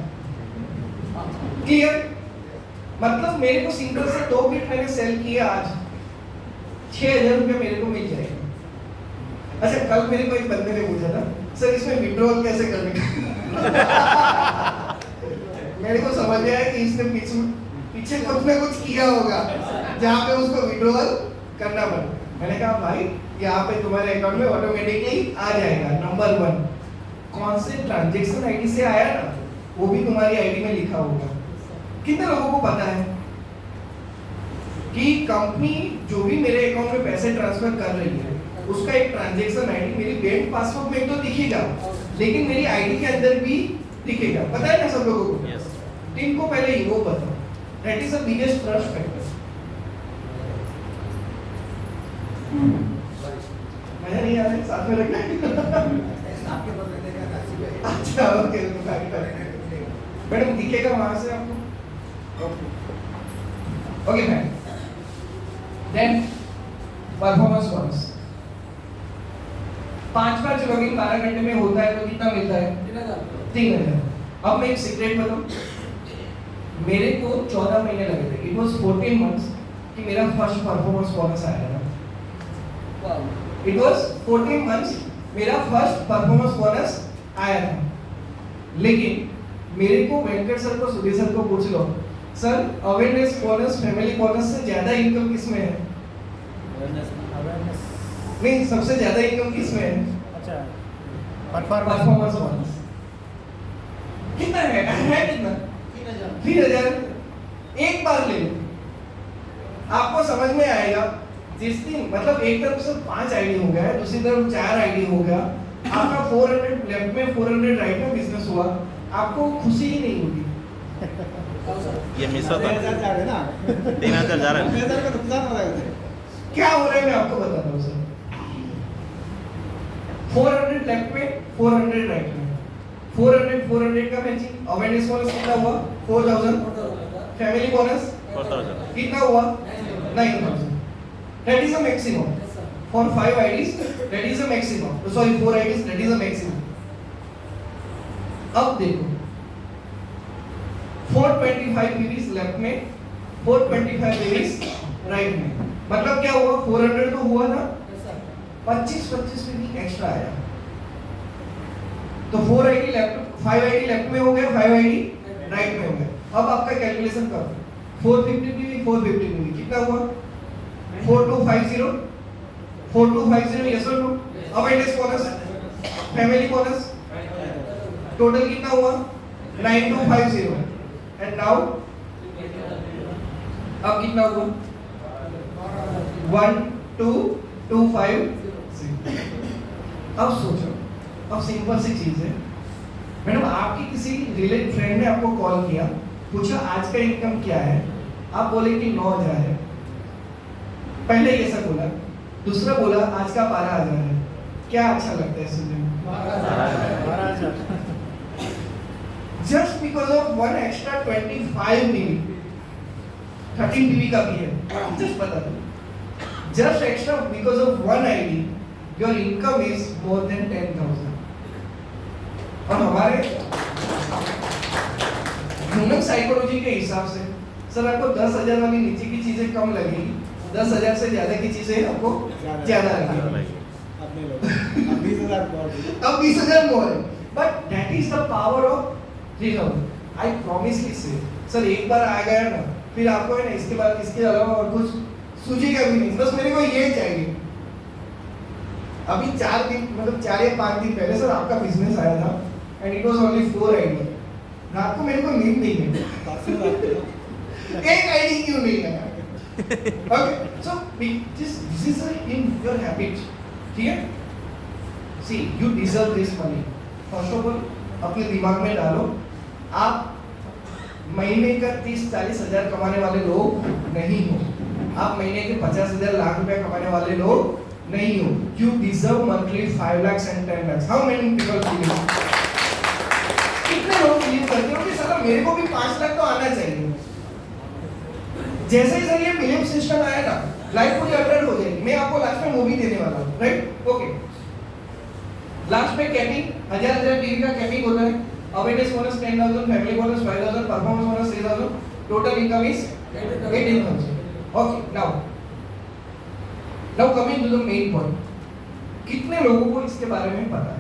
क्लियर? मतलब मेरे को सिंगल से 2 बिट मैंने सेल किया, आज 6000 रुपये मेरे को मिल जाएगा। अच्छा कल मेरे को एक बंदे ने पूछा था, सर इसमें विड्रॉल कैसे करने का? मेरे को समझ में आया कि इसने पीछे कुछ ना कुछ किया होगा जहाँ पे उसको विड्रॉल करना पड़ा। मैंने कहा भाई यहाँ पे तुम्हारे अकाउंट में ऑटोमेटिकली आ जाएगा। नंबर 1, कौन से ट्रांजैक्शन आईडी से आया ना, वो भी तुम्हारी आईडी में लिखा होगा। कितने लोगों को पता है कि कंपनी जो भी मेरे अकाउंट में पैसे ट्रांसफर कर रही है उसका एक ट्रांजैक्शन आईडी मेरी बैंक पासबुक में तो दिखेगा, लेकिन मेरी आईडी के अंदर भी दिखेगा। पता है ना सब लोगों को? yes. टीम को पहले वो बताओ, that is the biggest trust factor. मजा नहीं आ रहा है, साथ में रखना। अच्छा ओके, मैडम दिखेगा वहां से आपको। Okay ma'am, then performance bonus 5 बार लॉगिन 12 घंटे में होता है तो कितना मिलता है? 3000। अब मैं एक सीक्रेट बताऊं, मेरे को 14 महीने लगे थे, इट वाज 14 मंथ्स कि मेरा फर्स्ट परफॉर्मेंस बोनस आया था। इट वाज 14 मंथ्स मेरा फर्स्ट परफॉर्मेंस बोनस आया था। लेकिन मेरे को वेंकट सर को, सुधीर सर को पूछ लो, sir awareness bonus family bonus से ज्यादा इनकम किसमें है? नहीं, सबसे ज्यादा इनकम किसमें है? अच्छा, परफॉर्मेंस बोनस। कितना है कितना? 3000। एक बार ले लो, आपको समझ में आएगा। जिस दिन मतलब एक तरफ से 5 आईडी हो गया, दूसरी तरफ 4 आईडी हो गया, आपका 400 लेफ्ट में 400 राइट में बिजनेस हुआ, आपको खुशी ही नहीं होगी। ये मिस होता है 3000 जा रहे ना, 3000 जा रहा है। 3000 का नुकसान हो रहा है। क्या हो रहा है मैं आपको बताता हूँ सर। 400 लेफ्ट में, 400 राइट में, 400 का मैचिंग। अवेयरनेस बोनस कितना हुआ? 4000। फैमिली बोनस 4000 कितना हुआ? 9000। That is a maximum for 5 IDs. That is a maximum. Sorry, 4 IDs. That is a maximum. अब देखो 425 PVs लेफ्ट में, 425 PVs राइट में। मतलब क्या हुआ? 400 तो हुआ ना, 25 PV एक्स्ट्रा आया। तो 4 ID लेफ्ट, 5 ID लेफ्ट में हो गया, 5 ID राइट में हो गया। अब आपका कैलकुलेशन करो। 450 PV, 450 PV कितना हुआ? 4250, 4250, यस और no? Awareness bonus, family bonus, total कितना हुआ? 9250। एंड नाउ अब कितना हुआ? 12256। अब सोचो, अब सिंपल सी चीज है मैडम, आपकी किसी रिलेटेड फ्रेंड ने आपको कॉल किया, पूछा आज का इनकम क्या है, आप बोले कि 9000 है। पहले ही ऐसा बोला, दूसरा बोला आज का 12000 है। क्या अच्छा लगता है सुनने में? 12,000 just because of one extra 25 PV, 13 PV का भी है, जस्ट बता दो। Just extra because of one ID your income is more than 10,000। और हमारे ह्यूमन साइकोलॉजी के हिसाब से सर आपको 10,000 वाली नीचे की चीजें कम लगेगी, 10,000 से ज्यादा की चीजें आपको ज्यादा लगेगी। अब नहीं लोगे, अब 20,000 बहुत अब 20,000 मोर है, but that is the power of reserve. I promise से सर एक बार आ गया ना, फिर आपको है ना इसके बाद इसके अलावा और कुछ सूझेगा भी नहीं, बस मेरे को ये चाहिए। अभी 4 दिन मतलब 4 या 5 दिन पहले सर आपका बिजनेस आया था and it was only 4 ID। रात को मेरे को नींद नहीं है, एक ID क्यों नहीं आया? Okay, so this is in your habit, ठीक है? See you deserve this money. First of all अपने दिमाग में डालो, आप महीने का 30-40 हजार कमाने वाले लोग नहीं हो, आप महीने के 50,000 लाख रुपए कमाने वाले लोग नहीं हो। You deserve monthly 5 lakhs and 10 lakhs। How many people believe? कितने लोग बिलीव करते हो कि सर मेरे को भी 5 लाख तो आना चाहिए? जैसे ही सर ये बिलीव सिस्टम आया ना, लाइफ पूरी अपडेट हो जाएगी। मैं आपको लास्ट में मूवी देने वाला हूँ, राइट? ओके, लास्ट में कैपिंग 1000 PV का कैपिंग होता है। Awareness bonus 10,000, family bonus 5,000, performance bonus 3,000, total income is 18,000। Okay, now coming to the main point, कितने लोगों को इसके बारे में पता है?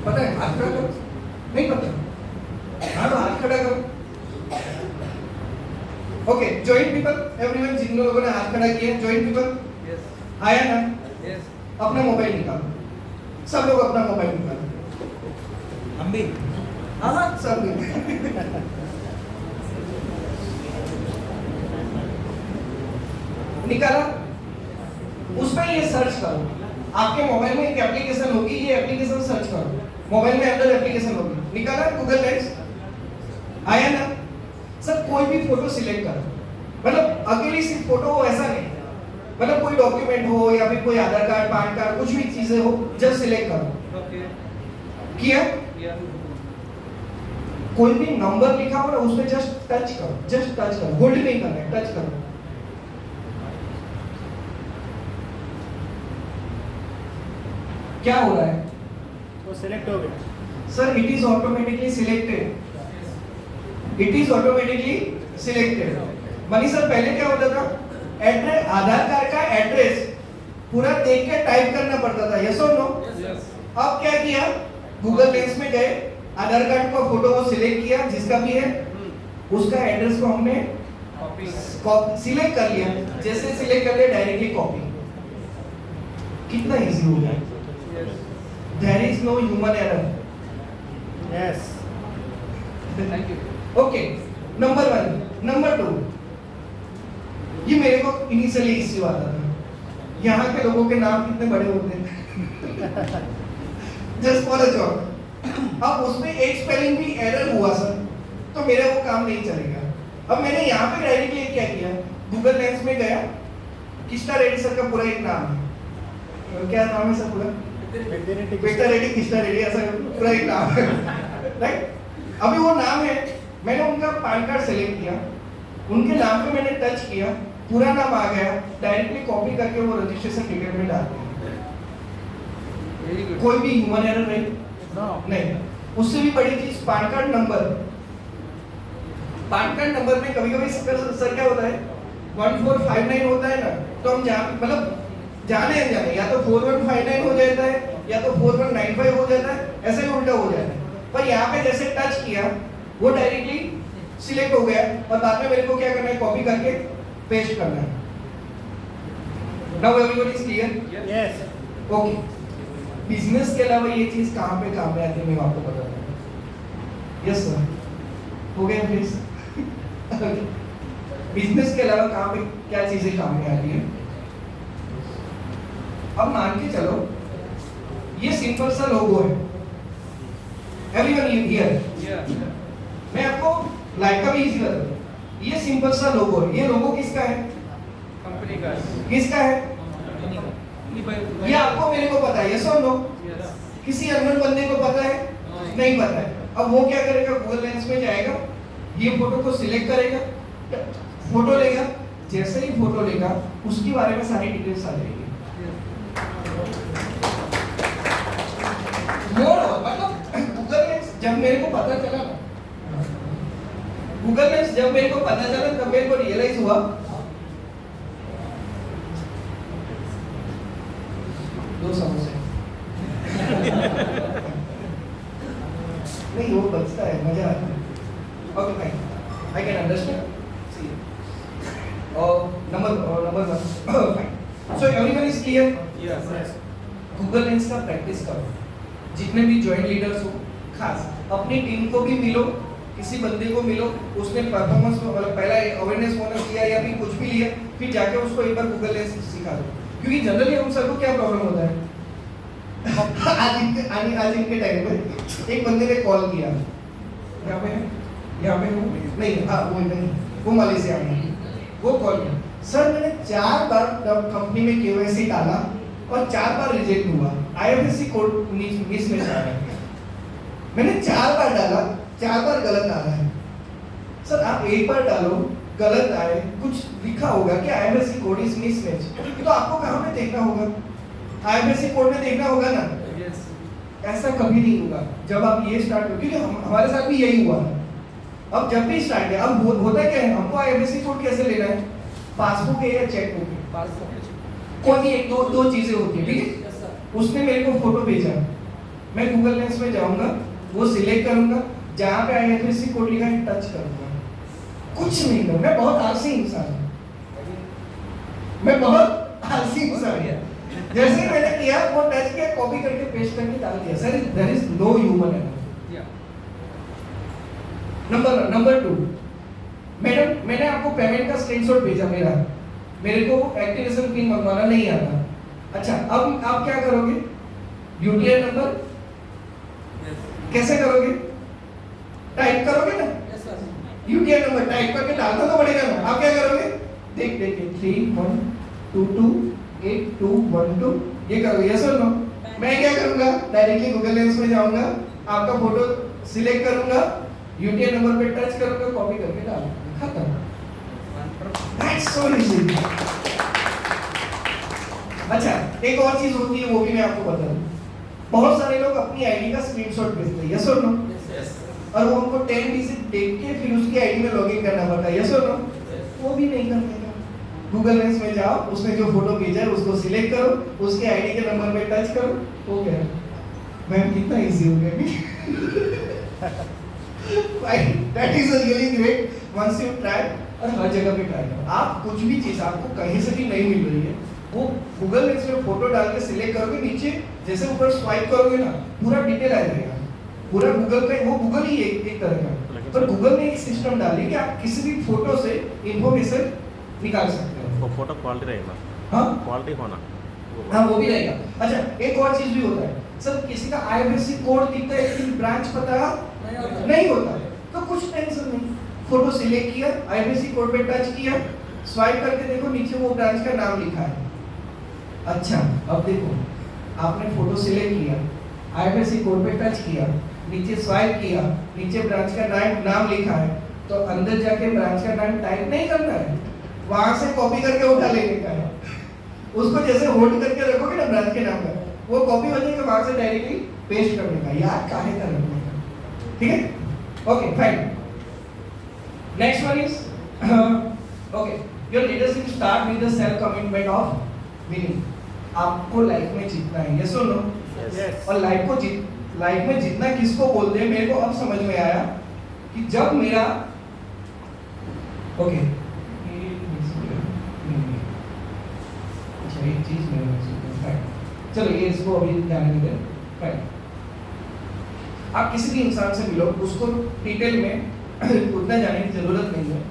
पता है? हाथ खड़ा करो। नहीं पता? हाँ तो हाथ खड़ा करो। ओके, जॉइंट पीपल, एवरीवन, जिन लोगों ने हाथ खड़ा किया, जॉइंट पीपल यस आया ना? यस अपना मोबाइल निकालो, सब लोग अपना मोबाइल निकालो। हम भी हाँ सब लोग। निकाला, उसमें ये सर्च करो। आपके मोबाइल में एक एप्लीकेशन होगी, ये एप्लीकेशन सर्च करो। मोबाइल में अंदर एप्लीकेशन होगी, निकाला गूगल लेंस आया ना? सर कोई भी फोटो सिलेक्ट करो, मतलब अकेली सिर्फ फोटो हो ऐसा नहीं, मतलब कोई डॉक्यूमेंट हो या फिर कोई आधार कार्ड, पैन कार्ड, कुछ भी चीजें हो, जस्ट सिलेक्ट करो। ओके किया? या कोई भी नंबर लिखा हो ना, उसमें जस्ट टच करो, जस्ट टच करो, होल्ड नहीं करना है, टच करो। क्या हो रहा है? वो सिलेक्ट हो गया। Sir it is automatically selected, it is automatically selected. Money sir पहले क्या होता था? एड्रेस, आधार कार्ड का एड्रेस पूरा देख के टाइप करना पड़ता था, यस और नो? यस अब क्या किया? गूगल लेंस में गए, आधार कार्ड का फोटो को सिलेक्ट किया, जिसका भी है उसका एड्रेस को हमने कॉपी सिलेक्ट कर लिया। जैसे सिलेक्ट कर लिया, डायरेक्टली कॉपी। कितना इजी हो गया? Yes there is no human error. Yes thank you okay, number 1। Number 2, ये मेरे को इनिशियली इश्यू आता था, यहाँ के लोगों के नाम कितने बड़े होते हैं। Just for a job. अब उसमें एक स्पेलिंग भी एरर हुआ सर, तो मेरा वो काम नहीं चलेगा। अब मैंने यहाँ पे डायरेक्टली क्या किया, गूगल लेंस में गया, किस्टा रेड्डी सर का पूरा एक नाम है, क्या नाम है सर पूरा? किस्टा रेड्डी, किस्टा रेड्डी ऐसा पूरा एक नाम है, राइट? अभी वो नाम है, मैंने उनका पैन कार्ड सेलेक्ट किया, उनके नाम पे मैंने टच किया, पूरा नाम आ गया, डायरेक्टली कॉपी करके वो रजिस्ट्रेशन डिटेल में डाल दिया। कोई भी ह्यूमन एरर नहीं। उससे भी बड़ी चीज पैन कार्ड नंबर में कभी-कभी सर क्या होता है 1459 होता है ना, तो हम मतलब जाने या तो 4159 हो जाता है या तो 4195 हो जाता है, ऐसे ही उल्टा हो जाता है। पर यहाँ पे जैसे टच किया वो डायरेक्टली सिलेक्ट हो गया और बाद में मेरे को क्या करना है, कॉपी करके पेस्ट करना है। Now everyone is clear? Yes. Okay, business के अलावा ये चीज कहाँ पे काम में आती है मैं आपको बता दूं। यस सर, हो गया प्लीज। बिजनेस के अलावा कहाँ पे क्या चीजें काम में आती है? अब मान के चलो ये सिंपल सा लोगो है, एवरीवन हियर, मैं आपको लाइक का भी इजी बता दूं। ये सिंपल सा लोगो है, ये लोगो किसका है? कंपनी का। किसका है? ये आपको मेरे को पता है, यस और नो? किसी अननोन बंदे को पता है? नहीं पता है। अब वो क्या करेगा, गूगल लेंस में जाएगा, ये फोटो को सिलेक्ट करेगा, फोटो लेगा, जैसे ही फोटो लेगा उसके बारे में सारी डिटेल्स आ जाएगी। मतलब गूगल लेंस जब मेरे को पता चला ना, गूगल लेंस जब मेरे को पता चला तब मेरे को रियलाइज हुआ दो समोसे नहीं, वो बचता है, मजा आता है। Okay fine, I can understand. Number 1 fine. So everyone is clear? Yes. Google lens का प्रैक्टिस करो, जितने भी जॉइंट लीडर्स हो, खास अपनी टीम को भी मिलो, किसी बंदे को मिलो, उसने परफॉर्मेंस मतलब पहला अवेयरनेस मोनस किया या फिर कुछ भी लिया, फिर जाके उसको एक बार गूगल लेंस सिखा दो। क्योंकि जनरली हम सर को क्या प्रॉब्लम होता है आज इनके टाइम में एक बंदे ने कॉल किया, यहाँ पे हूँ नहीं, हाँ वो नहीं, वो मलेशिया में, वो कॉल किया, सर मैंने 4 बार कंपनी में केवाईसी डाला और 4 बार रिजेक्ट हुआ, आईएफएससी कोड मिस में आ रहा है, मैंने 4 बार डाला, 4 बार गलत आ रहा है। सर आप एक बार डालो, गलत आए, कुछ लिखा होगा कि आईएफएससी कोड इज मिसमैच, तो आपको कहाँ में देखना होगा? आईएफएससी कोड में देखना होगा ना। यस। ऐसा कभी नहीं होगा जब आप ये स्टार्ट करो, क्योंकि हमारे साथ भी यही हुआ है। अब जब भी स्टार्ट किया, अब होता क्या है, हमको आईएफएससी कोड कैसे लेना है? पासबुक है या चेक बुक है, कोई भी एक दो चीजें होती है, ठीक है? उसने मेरे को फोटो भेजा, मैं गूगल लेंस में जाऊंगा, वो सिलेक्ट करूंगा, जहां पे आईएफएससी कोड लिखा है टच करूंगा, कुछ नहीं करूंगा। मैं बहुत आलसी इंसान हूं, जैसे ही मैंने किया वो टच किया, कॉपी करके पेस्ट करके डाल दिया। Sir there is no human error. Number 2, madam मैंने आपको पेमेंट का स्क्रीनशॉट भेजा, मेरे को एक्टिवेशन पिन मंगवाना नहीं आता। अच्छा, अब आप क्या करोगे? यूटीआई नंबर कैसे करोगे? टाइप करोगे ना, यूटीआई नंबर टाइप करके डालना तो पड़ेगा ना। आप क्या करोगे? देख 31228212 ये करोगे, यस और नो? मैं क्या करूंगा, डायरेक्टली गूगल लेंस में जाऊंगा, आपका फोटो सिलेक्ट करूंगा, यूटीआई नंबर पे टच करूंगा, कॉपी करके डालूंगा, खत्म। That's so easy. अच्छा, एक और चीज होती है, वो भी मैं आपको बता दूं। बहुत सारे लोग अपनी आईडी का स्क्रीनशॉट भेजते हैं, यस और नो? और वो हमको 10 डिजिट देख के फिर उसकी आईडी में लॉगिन करना पड़ता है, यस और नो? वो भी नहीं करते। गूगल लेंस में जाओ, उसने जो फोटो भेजा है उसको सिलेक्ट करो, उसके आईडी के नंबर पे टच करो, हो गया। मैम कितना इजी हो गया। That is really great once you try, और हर जगह पे ट्राई करो। आप कुछ भी चीज आपको कहीं से भी नहीं मिल रही है, वो गूगल लेंस में फोटो डाल के सिलेक्ट करोगे, नीचे जैसे ऊपर स्वाइप करोगे ना, पूरा डिटेल आ जाएगा, पूरा गूगल का, वो गूगल ही एक तरह का। पर गूगल ने एक सिस्टम डाली कि आप किसी भी फोटो से इंफॉर्मेशन निकाल सकते हो। वो फोटो क्वालिटी रहेगा, हाँ क्वालिटी होना। हाँ वो भी रहेगा। अच्छा, एक और चीज भी होता है सर, किसी का आईएफएससी कोड दिखता है लेकिन ब्रांच पता नहीं होता, तो कुछ टेंशन नहीं, फोटो सिलेक्ट किया, आईएफएससी कोड पे टच किया, स्वाइप करके देखो नीचे वो ब्रांच का नाम लिखा है। अच्छा अब देखो, आपने फोटो सिलेक्ट किया, आईएफएससी कोड पे टच किया, नीचे स्वाइप किया, नीचे ब्रांच का नाम लिखा है, तो अंदर जाके ब्रांच का नाम टाइप नहीं करना है, वहां से कॉपी करके उठा लेने का है। उसको जैसे होल्ड करके रखोगे ना ब्रांच के नाम का, वो कॉपी हो जाएगा, वहां से डायरेक्टली पेस्ट करने का। याद काहे कर रहे हो? ठीक है, okay fine. Next one is okay, your leadership start with the self commitment of winning. आपको लाइफ में जीतना है, यस और नो? Yes. और लाइफ में जीतना किसको बोलते हैं, मेरे को अब समझ में आया कि जब मेरा ओके अच्छा एक चीज मेरे चलो ये इसको अभी ध्यान नहीं दें। फाइन, आप किसी भी इंसान से मिलो, उसको डिटेल में उतना जाने की जरूरत नहीं है,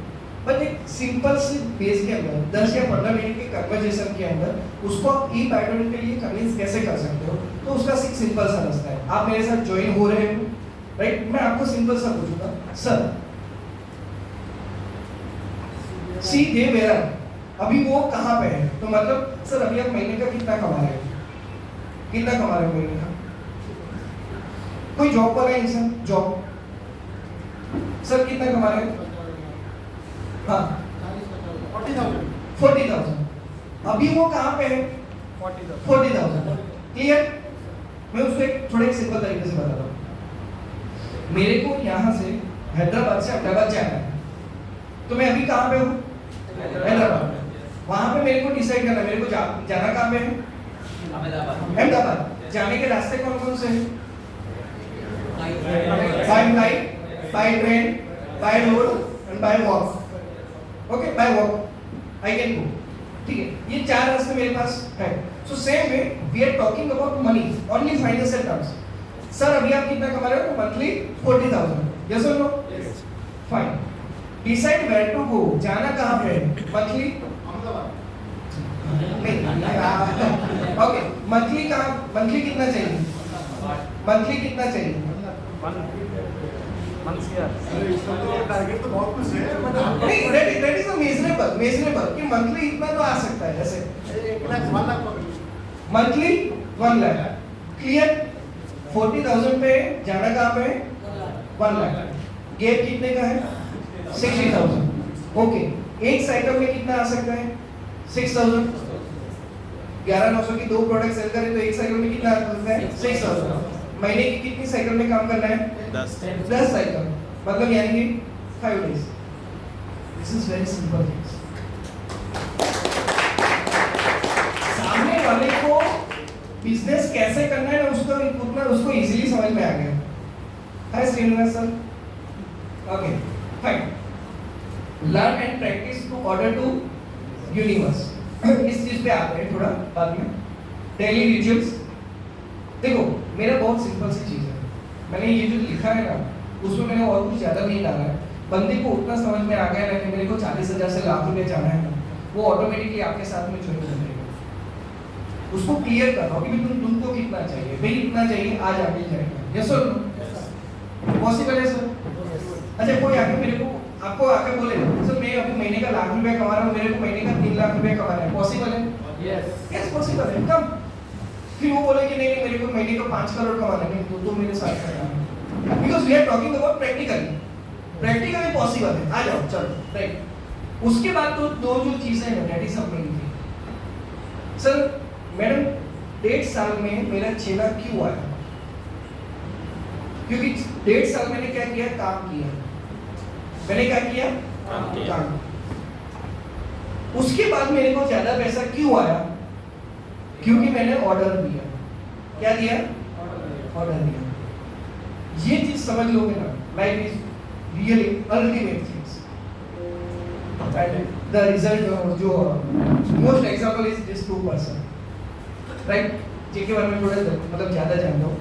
बट एक सिंपल सी बेस के अंदर 10 या 15 मिनट के कन्वर्सेशन के अंदर उसको आप ई पैटर्न के लिए कन्विंस कैसे कर सकते हो, तो उसका एक सिंपल सा रास्ता है। आप मेरे साथ ज्वाइन हो रहे हो, राइट? मैं आपको सिंपल सा पूछूंगा, सर सी दे मेरा अभी वो कहाँ पे है, तो मतलब सर अभी आप महीने का कितना कमा रहे हो, कितना कमा रहे हो महीने का? कोई जॉब कर रहे हैं इंसान, जॉब सर कितना कमा रहे हो? हाँ 40,000। अभी वो कहाँ पे है? 40,000। क्लियर? मैं उसको एक थोड़े एक सिंपल तरीके से बताता हूँ। मेरे को यहाँ से हैदराबाद से अहमदाबाद जाना है, तो मैं अभी कहाँ पे हूँ? हैदराबाद। वहाँ पे मेरे को डिसाइड करना है मेरे को जाना कहाँ पे है? अहमदाबाद। जाने के रास्ते कौन कौन से हैं? By flight, by train, by road and by walk. Okay, by walk I can go. ठीक है, ये 4 रास्ते मेरे पास है। So same way we are talking about money, only financial terms. Sir अभी आप कितना कमा रहे हो? मंथली 40,000। यस और no? Fine. Decide where to go, जाना कहाँ पे है? मंथली नहीं ओके, मंथली कहाँ, मंथली कितना चाहिए? मंथली कितना चाहिए? टारगेट तो बहुत कुछ है, नहीं, that is a measurable कि मंथली इतना तो आ सकता है। जैसे 1 लाख 1 लाख मंथली 1 लाख। क्लियर? 40,000 पे जाना कहाँ पे? 1 लाख। गेप कितने का है? 60,000। ओके, एक साइकिल में कितना आ सकता है? 6,000। 11,900 की 2 प्रोडक्ट सेल करें तो एक साइकिल में कितना आ सकता है? 6,000। महीने की कितनी साइकिल में काम करना है? 10 साइकिल, मतलब यानी कि 5 days। This is very simple things. सामने वाले को बिजनेस कैसे करना है ना, उसको इजीली समझ में आ गया। Hi Srinivas sir. Okay fine. Learn and practice to order to universe. इस चीज पे आते हैं थोड़ा बाद में। डेली रिचुअल्स, देखो मेरा बहुत सिंपल सी चीज है, मैंने ये जो लिखा है ना उसमें मैंने और कुछ ज्यादा नहीं डाला है। बंदे को उतना समझ में आ गया ना कि मेरे को 40,000 से लाख रुपए जाना है ना, वो ऑटोमेटिकली आपके साथ में ज्वाइन कर जाएगा। उसको क्लियर कर रहा हूँ कि तुमको कितना चाहिए, भाई इतना चाहिए, आज आगे जाएगा। यस और नो? पॉसिबल है सर? अच्छा, कोई आके मेरे को आपको आके बोले सर मैं अभी महीने का 1 लाख रुपए कमा रहा हूँ, मेरे को महीने का 3 लाख रुपए कमाना है, पॉसिबल है? यस पॉसिबल है। कम फिर वो बोले कि नहीं मेरे को महीने का 5 करोड़ कमाना है, तो मेरे साथ करना है। Because we are talking about practically possible है। आ जाओ चलो, राइट। उसके बाद तो 2 जो चीजें हैं दैट इज समथिंग थी। सर मैडम 1.5 साल में मेरा 6 लाख क्यों आया? क्योंकि 1.5 साल मैंने क्या किया? काम किया। मैंने क्या किया? काम। उसके बाद मेरे को ज्यादा पैसा क्यों आया? क्योंकि मैंने ऑर्डर दिया। क्या दिया? ऑर्डर दिया। ये चीज समझ लोगे ना, life is really ultimate things and the result जो most example is this 2 person, right? जिनके बारे में थोड़ा मतलब ज्यादा जानता हूँ।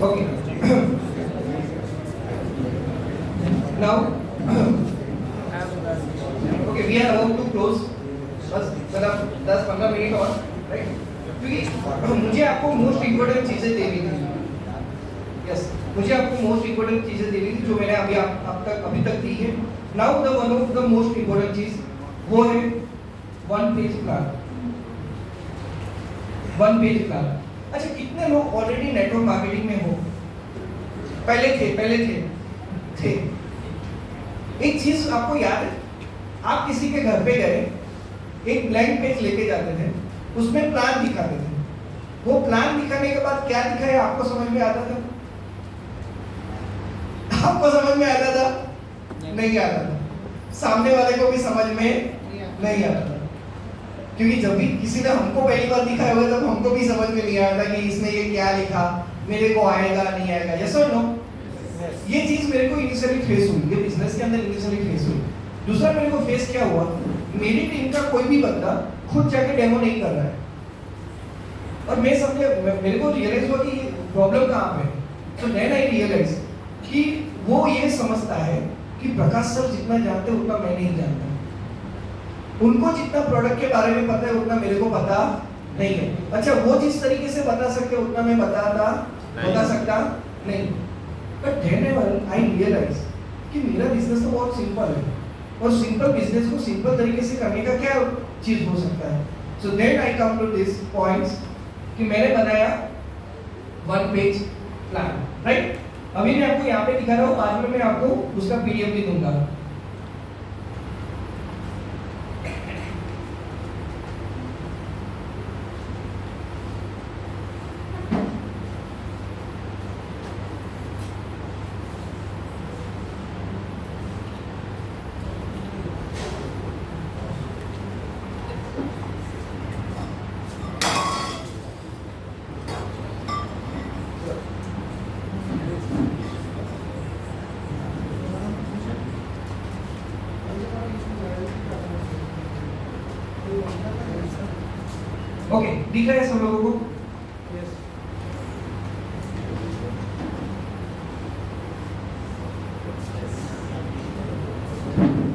Okay. Now, okay, we are about to close. बस मतलब 10-15 मिनट और, राइट? क्योंकि मुझे आपको मोस्ट इम्पोर्टेंट चीजें देनी थी। यस, मुझे आपको मोस्ट इम्पोर्टेंट चीजें देनी थी जो मैंने अभी तक दी है। Now the one of the most important चीज वो है one page plan. One page plan. अच्छा, कितने लोग ऑलरेडी नेटवर्क मार्केटिंग में हो? पहले थे। एक चीज आपको याद है, आप किसी के घर पे गए, एक ब्लैंक पेज लेके जाते थे, उसमें प्लान दिखाते थे। वो प्लान दिखाने के बाद क्या दिखा है आपको समझ में आता था? आपको समझ में आता था? नहीं आता था। सामने वाले को भी समझ में नहीं आता था, क्योंकि जब भी किसी ने हमको पहली बार दिखाया होगा तब हमको भी समझ में नहीं आया था कि इसने ये क्या लिखा, मेरे को आएगा नहीं आएगा। यस और नो? ये चीज मेरे को इनिशियली फेस हुई, ये बिजनेस के अंदर इनिशियली फेस हुई। दूसरा मेरे को फेस क्या हुआ, मेरी टीम का कोई भी बंदा खुद जाके डेमो नहीं कर रहा है, और मैं समझे, मेरे को रियलाइज हुआ कि प्रॉब्लम कहाँ पे है। तो देन आई रियलाइज कि वो ये समझता है कि प्रकाश सर जितना जानते हैं उतना मैं नहीं जानता, उनको जितना प्रोडक्ट के बारे में पता है उतना मेरे को पता नहीं है। अच्छा, वो जिस तरीके से बता सकते उतना मैं बता सकता नहीं। बट देन आई रियलाइज कि मेरा बिजनेस तो बहुत सिंपल है, और सिंपल बिजनेस को सिंपल तरीके से करने का क्या चीज हो सकता है। So then I come to this points कि मैंने बनाया वन पेज प्लान, राइट? अभी मैं आपको यहाँ पे दिखा रहा हूँ, बाद में मैं आपको उसका पीडीएफ भी दूंगा। ओके, दिख रहा है सब लोगों को?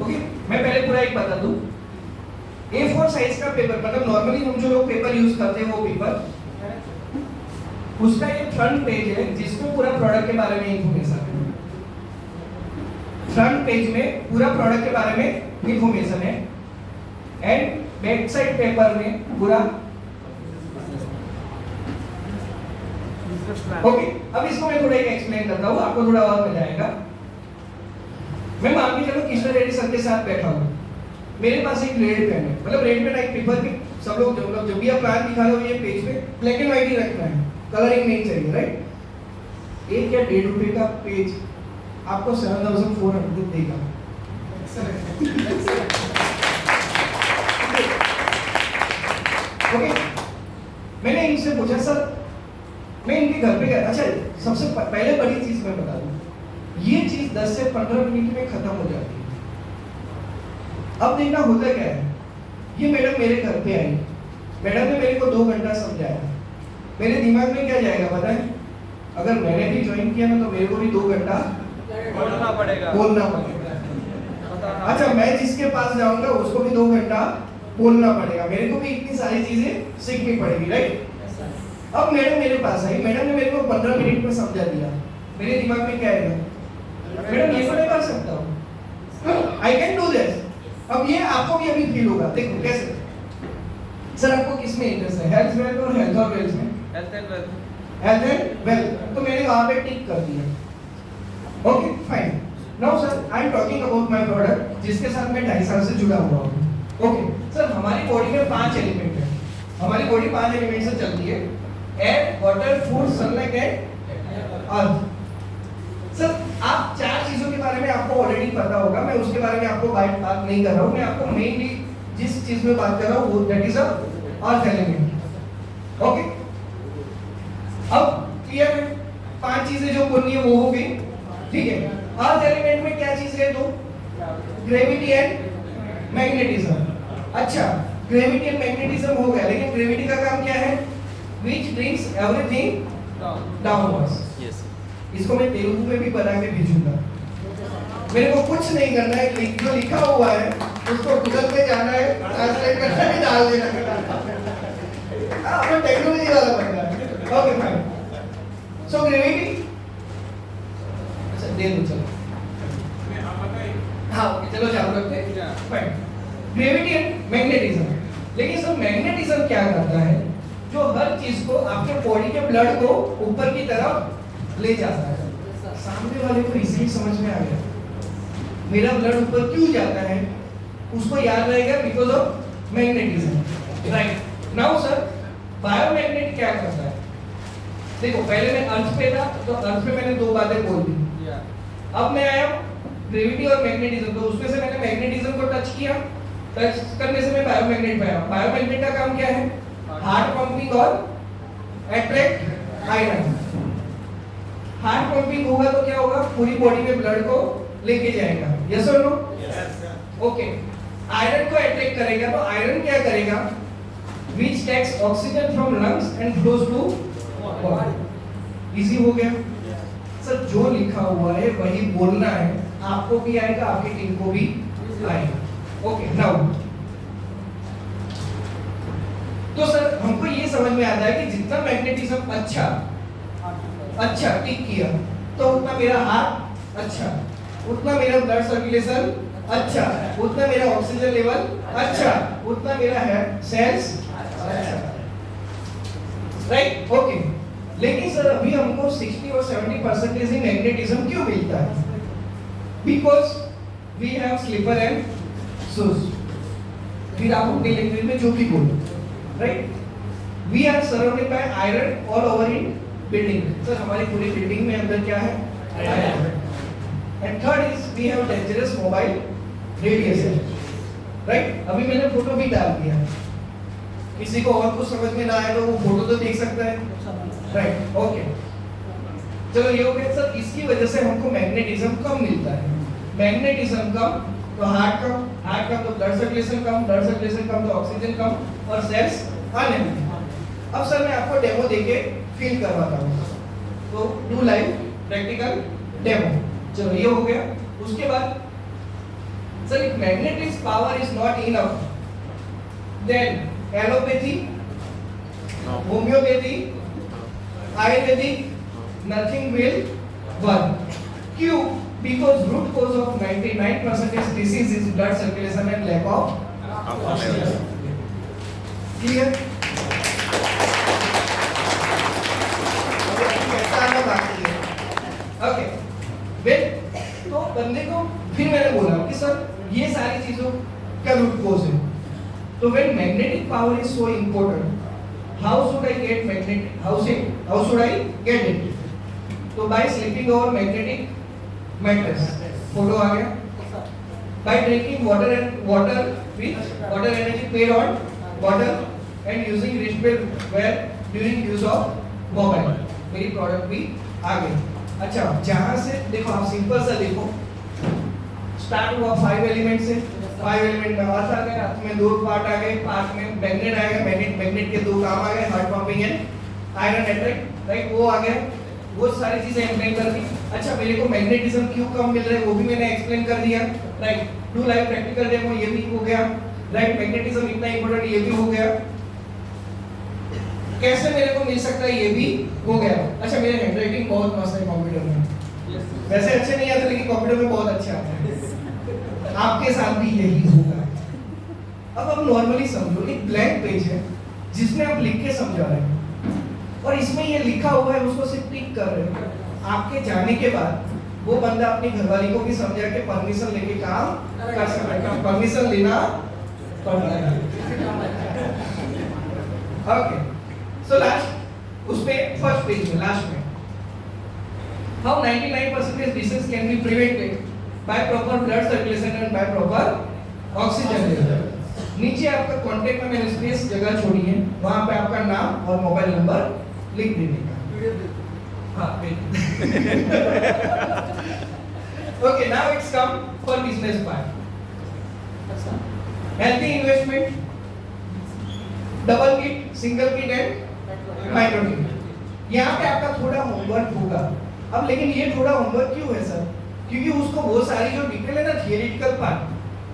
ओके, मैं पहले पूरा एक बता दूं। A4 साइज का पेपर, मतलब नॉर्मली हम जो लोग पेपर यूज करते हैं वो पेपर, उसका ये फ्रंट पेज है जिसमें पूरा प्रोडक्ट के बारे में इंफॉर्मेशन है। फ्रंट पेज में पूरा प्रोडक्ट के बारे में इंफॉर्मेशन है, एंड बैक साइड पेपर में पूरा। ओके, अब इसको मैं थोड़ा एक एक्सप्लेन करता हूँ, आपको थोड़ा और मजा आएगा। मैं मान के चलो कृष्णा रेड्डी सर के साथ बैठा हूँ, मेरे पास एक रेड पेन है, मतलब रेड पेन आई प्रीफर कि सब लोग जब भी आप प्लान दिखा रहे हो ये पेज पे ब्लैक एंड व्हाइट ही रखना है, कलरिंग नहीं चाहिए, राइट? 1 या 1.5 रुपए का पेज आपको 7400 देगा। ओके, मैंने इनसे पूछा सर, मैं इनके घर पे गया। अच्छा, सबसे पहले बड़ी चीज मैं बता दूं, ये चीज 10 से 15 मिनट में खत्म हो जाती है। अब देखना होता क्या है, ये मैडम मेरे घर पे आई, मैडम ने मेरे को 2 घंटा समझाया। मेरे दिमाग में क्या जाएगा पता है? अगर मैंने भी ज्वाइन किया ना तो मेरे को भी 2 घंटा बोलना पड़ेगा। अच्छा, मैं जिसके पास जाऊंगा उसको भी 2 घंटा बोलना पड़ेगा, मेरे को भी इतनी सारी चीजें सीखनी पड़ेगी, राइट? अब मैडम मेरे पास आई, मैडम ने मेरे को 15 मिनट में समझा दिया। मेरे दिमाग में क्या आएगा? मैडम ये तो मैं कर सकता हूँ, आई कैन डू दिस। अब ये आपको भी अभी फील होगा। देखो कैसे सर, आपको किस में इंटरेस्ट है, हेल्थ वेल्थ और हेल्थ और वेल्थ में? Health and wealth. तो मैंने वहां पे टिक कर दिया। Okay fine. Now sir I am talking about my product जिसके साथ मैं 2.5 साल से जुड़ा हुआ हूँ. ओके सर, हमारी बॉडी में 5 एलिमेंट है. हमारी बॉडी 5 एलिमेंट से चलती है. Air, water, food, sunlight and earth. Sir आप 4 चीजों के बारे में आपको ऑलरेडी पता होगा, मैं उसके बारे में आपको बात नहीं कर रहा हूँ. मैं आपको मेनली जिस चीज में बात कर रहा हूँ वो that is a earth element. Okay, अब क्लियर है. 5 चीजें जो बोलनी है वो हो गई. ठीक है. अर्थ एलिमेंट में क्या चीज है? तो ग्रेविटी एंड मैग्नेटिज्म. अच्छा, ग्रेविटी एंड मैग्नेटिज्म हो गया, लेकिन ग्रेविटी का काम क्या है? Which brings everything downwards. इसको मैं तेलुगु में भी बना के भेजूंगा. मेरे को कुछ नहीं करना है, जो लिखा हुआ है उसको गूगल पे जाना है, ट्रांसलेट करना है, डाल देना है. अपना टेक्नोलॉजी वाला बन रहा है. Okay fine. सो ग्रेविटी अच्छा दे दो. चलो हाँ ओके, चलो चालू रखते हैं. फाइन. Gravity and magnetism. लेकिन सर मैग्नेटिज्म क्या करता है? जो हर चीज को आपके बॉडी के ब्लड को ऊपर की तरफ ले जाता है. सामने वाले को इजीली समझ में आ गया मेरा ब्लड ऊपर क्यों जाता है, उसको याद रहेगा because of magnetism. Right. Now sir biomagnet क्या करता है? देखो पहले मैं अर्थ पे था, तो अर्थ पे मैंने 2 बातें बोल दी. अब मैं आया ग्रेविटी और मैग्नेटिज्म, तो उसमें से मैंने मैग्नेटिज्म को टच किया. टच करने से मैं बायोमैग्नेट पे आया. बायोमैग्नेट का काम क्या है? हार्ट पंपिंग और अट्रैक्ट आयरन. हार्ट पंपिंग होगा तो क्या होगा? पूरी बॉडी में ब्लड को लेके जाएगा. यस और नो? ओके. आयरन को अट्रैक्ट करेगा, तो आयरन क्या करेगा? Which takes oxygen from lungs and flows to body. Easy हो गया. सर जो लिखा हुआ है वही बोलना है. आपको भी आएगा, आपकी टीम को भी आएगा. ओके. नाउ तो सर हमको ये समझ में आता है कि जितना मैग्नेटिज्म अच्छा टिक किया, तो उतना मेरा हार्ट अच्छा, उतना मेरा ब्लड सर्कुलेशन अच्छा, उतना मेरा ऑक्सीजन लेवल अच्छा, उतना मेरा हेड सेल्स अच्छा. राइट. ओके. लेकिन सर अभी हमको 60 और 70% ही मैग्नेटिज्म क्यों मिलता है? Because we have slipper and shoes. फिर आप अपनी लैंग्वेज में जो भी बोलो. Right. We are surrounded by iron all over in building. Sir हमारी पूरी बिल्डिंग में अंदर क्या है? Iron. And third is we have dangerous mobile radiation. Right. अभी मैंने फोटो भी डाल दिया. किसी को और कुछ समझ में ना आए तो वो फोटो तो देख सकता है. राइट. ओके. चलो ये हो गया सर. इसकी वजह से हमको मैग्नेटिज्म कम मिलता है. मैग्नेटिज्म कम तो हार्ट कम तो ब्लड सर्कुलेशन कम तो ऑक्सीजन कम और सेल्स अनहेल्दी. अब सर मैं आपको डेमो देके फील करवाता हूँ. तो डू लाइव प्रैक्टिकल डेमो. चलो ये हो गया. उसके बाद sir if magnetic power is not enough, then allopathy, homeopathy, Ayurvedic, nothing will work. क्यों? Because root cause of 99% disease is blood circulation and lack of oxygen. Clear? Okay. Well, तो बंदे को फिर मैंने बोला कि सर ये सारी चीजों का रूट कोज है. तो when magnetic power is so important, how should I get magnetic? How should I get it? तो by sleeping over magnetic mattress. Photo आ गया. By drinking water with water energy paid on water and using wristband wear during use of mobile. मेरी product भी आ गई. अच्छा जहाँ से देखो आप सिंपल सा देखो. स्टार्ट हुआ 5 एलिमेंट से. 5 एलिमेंट में अर्थ आ गया. अर्थ में 2 पार्ट आ गए. पार्ट में मैग्नेट आएगा. मैग्नेट के 2 काम आ गए. Heart pumping and iron attract. Right. वो आ गया. वो सारी चीजें एक्सप्लेन कर दी. अच्छा मेरे को मैग्नेटिज्म क्यों कम मिल रहा है वो भी मैंने एक्सप्लेन कर दिया. Right. Do live practical demo ये भी हो गया. राइट. मैग्नेटिज्म इतना इंपॉर्टेंट ये भी हो गया. कैसे मेरे को मिल सकता है ये भी हो गया. अच्छा मेरे हैंडराइटिंग बहुत मस्त है कंप्यूटर में. वैसे अच्छे नहीं आते लेकिन कंप्यूटर में बहुत अच्छे आते हैं. आपके साथ भी यही होगा. अब आप नॉर्मली समझो एक ब्लैंक पेज है जिसमें आप लिख के समझा रहे हैं और इसमें ये लिखा हुआ है उसको सिर्फ टिक कर रहे हैं. आपके जाने के बाद वो बंदा अपनी घरवाली को भी समझा के परमिशन लेके काम कर सकता है, परमिशन लेना पड़ता है। ओके, सो लास्ट उस पे फर्स्ट पेज में लास्ट में how 99% disease can be prevented by proper blood circulation and by proper oxygen level। नीचे आपका कांटेक्ट में मैंने स्पेस जगह छोड़ी है, वहां पे आपका नाम और मोबाइल नंबर लिख देने का। हाँ, okay, now it's come for business part. Healthy investment, double kit, single kit and micro kit. यहाँ पे आपका थोड़ा होमवर्क होगा। अब लेकिन ये थोड़ा होमवर्क क्यों है सर? क्योंकि उसको बहुत सारी जो डिटेल है ना थियोरेटिकल पार्ट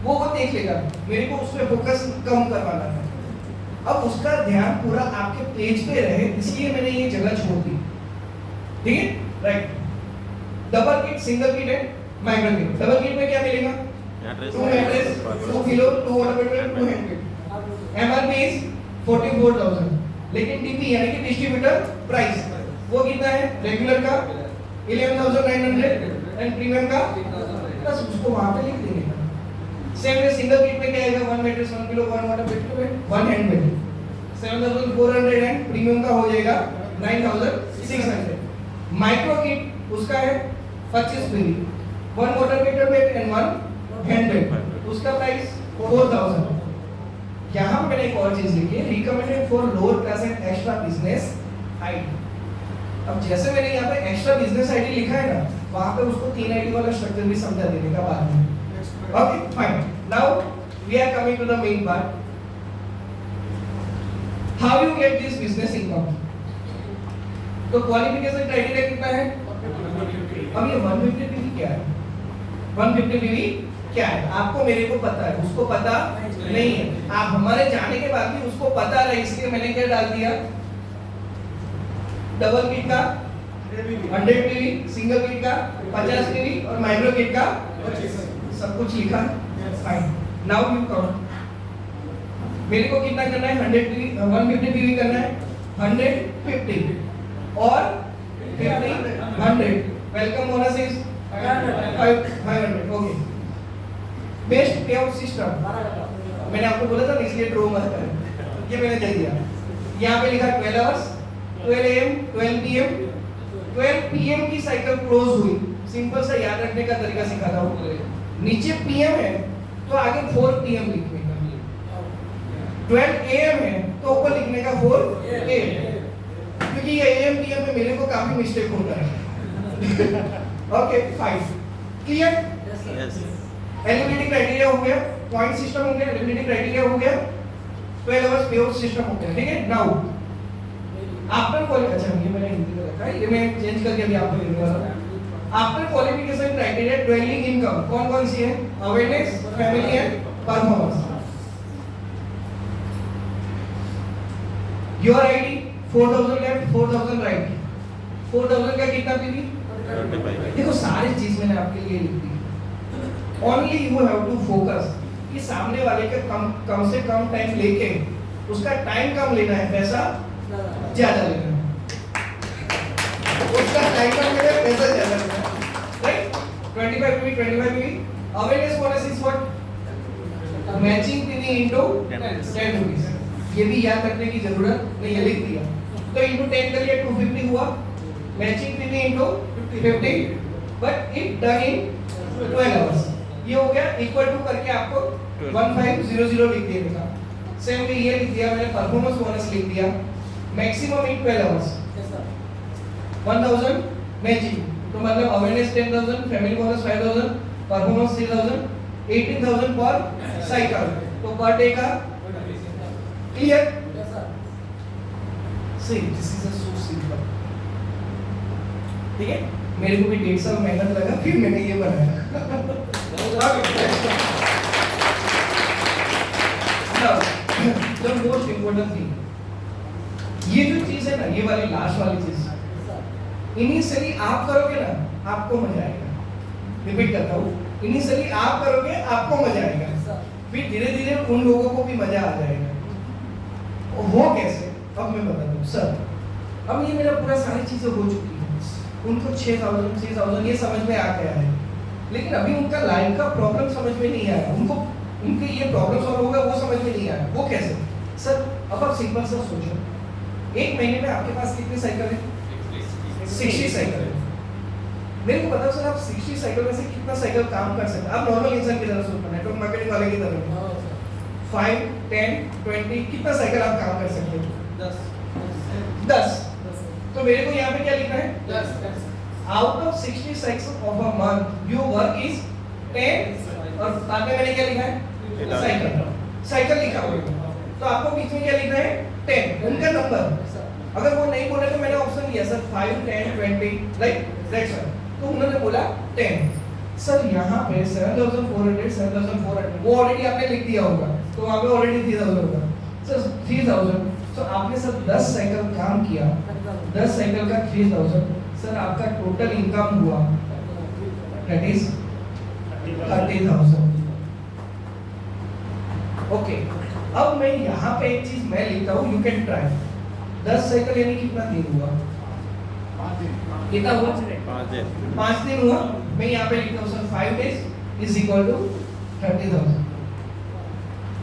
वो देख लेगा, मेरे को उस पे फोकस कम करवाना है। अब उसका ध्यान पूरा आपके पेज पे रहे, इसलिए मैंने ये जगह छोड़ दी। ठीक है, right. Double kit, single kit and micro kit. Double kit में क्या मिलेगा? 2 mattress, 2 pillow, 2 water bottle, 2 hand kit. MRP is 44,000, लेकिन डीपी यानी कि डिस्ट्रीब्यूटर प्राइस वो कितना है? रेगुलर का 11,900 एंड प्रीमियम का, बस उसको वहां पे लिख देंगे। सेम वे सिंगल किट में क्या आएगा? 1 mattress, 1 pillow, 1 water bottle, 1 hand bed, 7,400 and premium का हो जाएगा 9,600। माइक्रो किट उसका है 25 PV, 1 water bottle bed and 1 hand bed, उसका प्राइस 4,000। यहाँ पे मैंने एक और चीज लिखी है, recommended for lower class and extra business ID. अब जैसे मैंने यहाँ पे एक्स्ट्रा बिजनेस आईडी लिखा है ना, वहां पे उसको 3 आईडी वाला स्ट्रक्चर भी समझा देने का बाद में। Okay, fine. Now we are coming to the main part, how you get this business income. तो क्वालिफिकेशन क्राइटेरिया कितना है? अब ये 150 पीवी क्या है? 150 पीवी क्या है? आपको मेरे को पता है, उसको पता नहीं है। आप हमारे जाने के बाद भी उसको पता है, इसलिए मैंने क्या डाल दिया? डबल किट का 100 पीवी, सिंगल किट का 50 पीवी और माइक्रो किट का 25, सब कुछ लिखा। Fine, now you count. मेरे को कितना करना है? 100 पीवी, 150 पीवी करना है, 150 और 50, 100। Welcome bonus is 500। Okay, best पे आउट सिस्टम मैंने आपको बोला था, इसलिए ड्रॉ मत करें, ये मैंने दे दिया। यहाँ पे लिखा 12 आवर्स, 12 AM, 12 PM, 12 PM की साइकिल क्लोज हुई। सिंपल सा याद रखने का तरीका सिखाता हूँ। नीचे PM है तो आगे 4 PM लिखने का, 12 AM है तो ऊपर लिखने का 4 AM, क्योंकि ये AM PM में मेरे को काफी मिस्टेक होता है। Okay, fine, clear? Eligibility criteria हो गया, पॉइंट सिस्टम हो गया, एलिजिबिलिटी क्राइटेरिया हो गया, 12 आवर्स पे आउट सिस्टम हो गया। ठीक है, नाउ आफ्टर क्वालिफिकेशन, ये मैंने हिंदी में रखा है, ये मैं चेंज करके अभी आपको लिखने वाला हूं। After qualification criteria dwelling income कौन कौन सी है? Awareness, family and performance. Your ID 4000 left, 4000 right, 4000 का कितना पीवी? देखो सारी चीज मैंने आपके लिए लिख दी। Only you have to focus कि सामने वाले का कम से कम टाइम लेके उसका टाइम कम लेना है, पैसा ज्यादा लेना है। उसका टाइम कम लेना है, पैसा ज्यादा लेना है, right? 25 PV. Awareness bonus is what? Matching PV into 10 rupees. ये भी याद रखने की जरूरत नहीं है, लिख दिया तो इनटू 10 कर लिया, 250 हुआ। Matching PV into 50, but it done in 12 hours. ये हो गया, इक्वल टू करके आपको 1500 लिख देगा। सेम वे ये लिख दिया मैंने, परफॉर्मेंस बोनस लिख दिया, मैक्सिमम इन 12 आवर्स 1000 मैचिंग, तो मतलब अवेयरनेस 10,000, फैमिली बोनस 5,000, परफॉर्मेंस 3,000, 18,000 पर साइकिल, तो पर डे का clear? C this is so simple. ठीक है, मेरे को भी 1.5 साल मेहनत लगा, फिर मैंने ये बनाया। The most important thing, ये जो चीज है ना, ये वाली लास्ट वाली चीज, इनिशियली आप करोगे ना, आपको मजा आएगा। रिपीट करता हूँ, इनिशियली आप करोगे, आपको मजा आएगा, फिर धीरे धीरे उन लोगों को भी मजा आ जाएगा। वो कैसे? अब मैं बताता हूँ सर। अब ये मेरा पूरा सारी चीजें हो चुकी है, उनको 6,000 3,000 ये समझ में आ गया है, लेकिन अभी उनका लाइफ का प्रॉब्लम समझ में नहीं आया, उनको उनके ये प्रॉब्लम सॉल्व होगा वो समझ में नहीं आया। वो कैसे? सर अब आप सिंपल सा सोचो, एक महीने में आपके पास कितने साइकिल है? 60 साइकिल है। मेरे को बताओ सर, आप 60 साइकिल में से कितना साइकिल काम कर सकते हैं? आप नॉर्मल इंसान की तरह सोचो, नेटवर्क मार्केटिंग वाले की तरह 5, 10, 20 कितना साइकिल आप काम कर सकते हो? 10। तो मेरे को यहाँ पे क्या लिखना है? 10। Out of 60 cycles of a month your work is 10 और बाद में मैंने क्या लिखा है? साइकिल लिखा हुआ है। तो आपको बीच में क्या लिखना है? 10 उनका नंबर। अगर वो नहीं बोले तो मैंने ऑप्शन दिया सर 5, 10, 20 लाइक दैट्स व्हाई। तो उन्होंने बोला 10। सर यहाँ पे 7,400 7,400 वो ऑलरेडी आपने लिख दिया होगा, तो वहाँ पे ऑलरेडी 3,000 होगा। सर 3,000, तो आपने सर 10 साइकिल काम किया, 10 साइकिल का 3,000, सर आपका टोटल इनकम हुआ दैट इज 30,000। ओके, अब मैं यहाँ पे एक चीज मैं लिखता हूँ, यू कैन ट्राई। 10 साइकिल यानी कितना दिन हुआ? 5 दिन। कितना हुआ? 5 दिन हुआ। मैं यहाँ पे लिखता हूँ sir 5 days is equal to 30,000।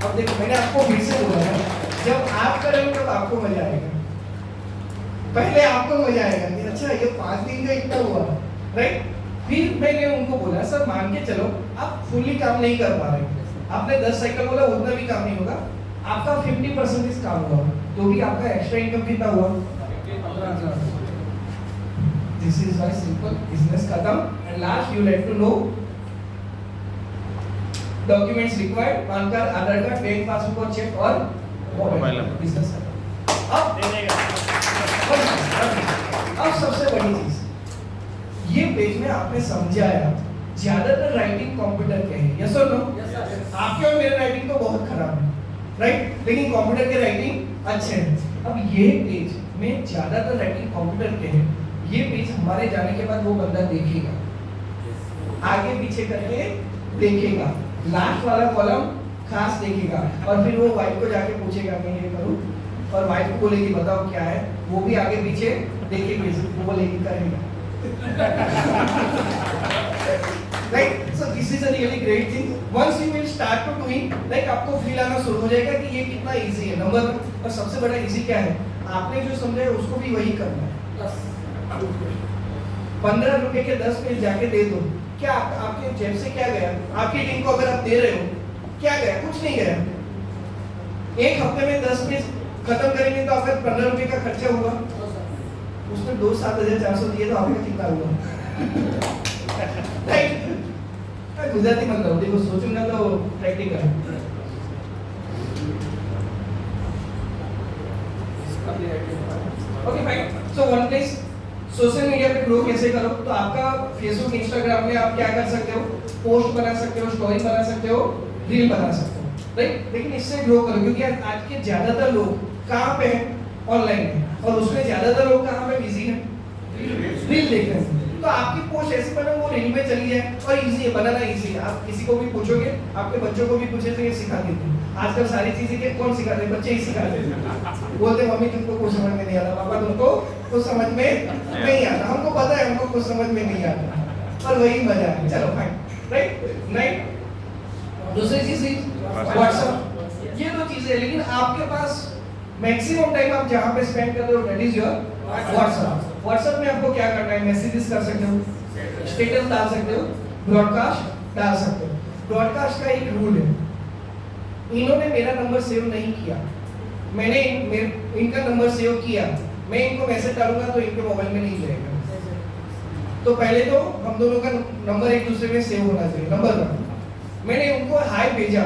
अब देखो मैंने आपको फिर से बोला है, जब आप करेंगे तब आपको मजा आएगा। पहले आपको मजा आएगा कि अच्छा ये 5 दिन का इतना हुआ, राइट? फिर मैंने उनको बोला सर मान के चलो आप फुल्ली काम नहीं कर पा रहे, आपने 10 साइकिल बोला उतना भी काम नहीं होगा, आपका 50% काम हुआ, तो भी आपका एक्स्ट्रा इनकम कितना हुआ? 15,000। This is very simple, business खत्म। And last you let to no documents required, PAN card, Aadhaar card, bank passbook और चेक और मोबाइल नंबर। बिजनेस खत्म। अब सबसे बड़ी चीज, ये पेज में आपने समझाया ज्यादातर राइटिंग कंप्यूटर के है, यस और नो? आपके और मेरे राइटिंग तो बहुत खराब है, राइट? लेकिन कंप्यूटर के राइटिंग अच्छे हैं। अब ये पेज में ज्यादातर राइटिंग कंप्यूटर के हैं, ये पेज हमारे जाने के बाद वो बंदा देखेगा, आगे पीछे करके देखेगा, लास्ट वाला कॉलम खास देखेगा, और फिर वो वाइफ को जाके पूछेगा मैं ये करूं, और वाइफ को बोलेगी बताओ क्या है, वो भी आगे पीछे देखेगी, वो बोलेगी करेगा। Right? So this is a really great thing. Once you will start to doing, like आपको फील आना शुरू हो जाएगा कि ये कितना इजी है। नंबर और सबसे बड़ा इजी क्या है? आपने जो समझा है उसको भी वही करना है। 15 रुपए के 10 पेज जाके दे दो, क्या आपके जेब से क्या गया? आपकी टीम को अगर आप दे रहे हो, क्या गया? कुछ नहीं गया। एक हफ्ते में 10 पेज खत्म करेंगे तो आपका 15 रुपए का खर्चा हुआ, उसमें 2 7,400 दिए तो आपका कितना हुआ? राइट? गुजराती मत करो, देखो सोचूंगा तो practical. Okay fine. So one place, social media पे ग्रो कैसे करो? तो आपका फेसबुक इंस्टाग्राम में आप क्या कर सकते हो? पोस्ट बना सकते हो, स्टोरी बना सकते हो, रील बना सकते हो, राइट? लेकिन इससे ग्रो करो, क्योंकि आज के ज्यादातर लोग कहाँ पे हैं? ऑनलाइन है, और उसमें ज्यादातर लोग कहाँ पे बिजी हैं? रील देख रहे हैं। तो आपकी पोस्ट ऐसी बने वो रील में चली जाए, और इजी है, बनाना इजी है। आप किसी को भी पूछोगे, आपके बच्चों को भी पूछे तो ये सिखा देते हैं। आजकल सारी चीजें के कौन सिखाते हैं? बच्चे ही सिखाते हैं। बोलते मम्मी तुमको कुछ समझ में नहीं आता, पापा तुमको कुछ समझ में नहीं आता। हमको पता है हमको कुछ समझ में नहीं आता, पर वही मजा है। चलो फाइन, राइट? राइट। दूसरी चीज व्हाट्सएप, ये 2 चीजें हैं, लेकिन आपके पास मैक्सिमम टाइम आप जहां पे स्पेंड कर रहे हो that is your WhatsApp. WhatsApp में आपको क्या करना है? मैसेजेस कर सकते हो, स्टेटस डाल सकते हो, ब्रॉडकास्ट डाल सकते हो। ब्रॉडकास्ट का एक रूल है, इन्होंने मेरा नंबर सेव नहीं किया, मैंने इनका नंबर सेव किया, मैं इनको मैसेज डालूंगा तो इनके मोबाइल में नहीं जाएगा। तो पहले तो हम दोनों का नंबर एक दूसरे में सेव होना चाहिए। नंबर 1, मैंने उनको हाय भेजा,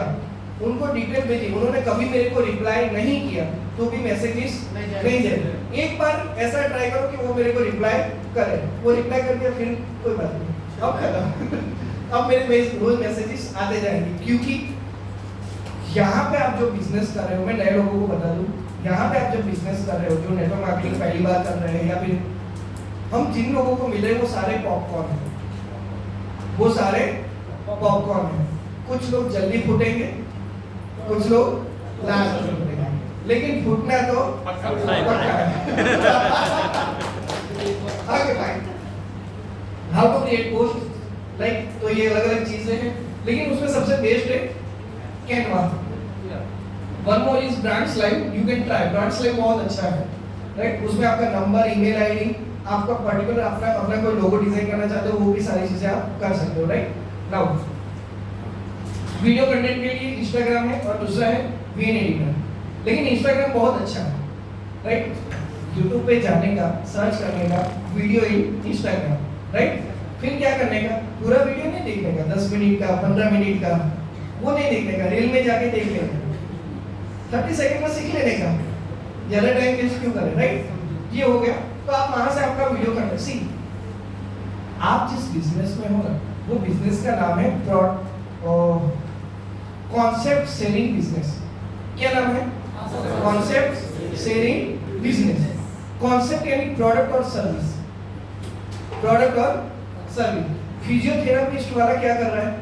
उनको डिटेल भेजी, उन्होंने कभी मेरे को रिप्लाई नहीं किया, तो भी मैसेजेस नहीं जाए। एक बार ऐसा ट्राई करो कि वो मेरे को रिप्लाई करे, वो रिप्लाई कर दिया फिर कोई बात नहीं, अब खत्म। अब मेरे रोज मैसेजेस आते जाएंगे, क्योंकि यहाँ पे आप जो बिजनेस कर रहे हो, मैं नए लोगों को बता दूं, यहाँ पे आप जब बिजनेस कर रहे हो, जो नेटवर्क मार्केटिंग पहली बार कर रहे हैं, या फिर हम जिन लोगों को मिल रहे हैं वो सारे पॉपकॉर्न हैं, वो सारे पॉपकॉर्न हैं। कुछ लोग जल्दी फूटेंगे, कुछ लोग लास्ट में फूटेंगे, लेकिन फूटना तो पक्का है। आगे fine. How to create post like, तो ये अलग अलग चीजें हैं, लेकिन उसमें सबसे बेस्ट है Canva. One more is brands live, you can try, brands live बहुत अच्छा है, राइट। उसमें आपका नंबर, ईमेल आईडी, आपका पर्टिकुलर अपना कोई लोगो डिजाइन करना चाहते हो, वो भी सारी चीजें आप कर सकते हो, राइट। नाउ वीडियो कंटेंट के लिए इंस्टाग्राम है और दूसरा है वीएन एडिटर, लेकिन इंस्टाग्राम बहुत अच्छा है, राइट। यूट्यूब पे जाने का, सर्च करने का, वीडियो इन इंस्टाग्राम, राइट। फिर क्या करने का, पूरा वीडियो नहीं देखने का, 10 मिनट का, 15 मिनट का, वो नहीं देखने का, रील में जाके देख लेना, 30 सेकंड में सीख लेने का, ज्यादा टाइम वेस्ट क्यों करें, राइट। ये हो गया। तो आप वहां से आपका वीडियो कंटेंट सी, आप जिस बिजनेस में हो ना, वो बिजनेस का नाम है कॉन्सेप्ट सेलिंग बिजनेस। क्या नाम है? Concept selling business. कॉन्सेप्ट यानी प्रोडक्ट और सर्विस, प्रोडक्ट और सर्विस। फिजियोथेरापिस्ट वाला क्या कर रहा है?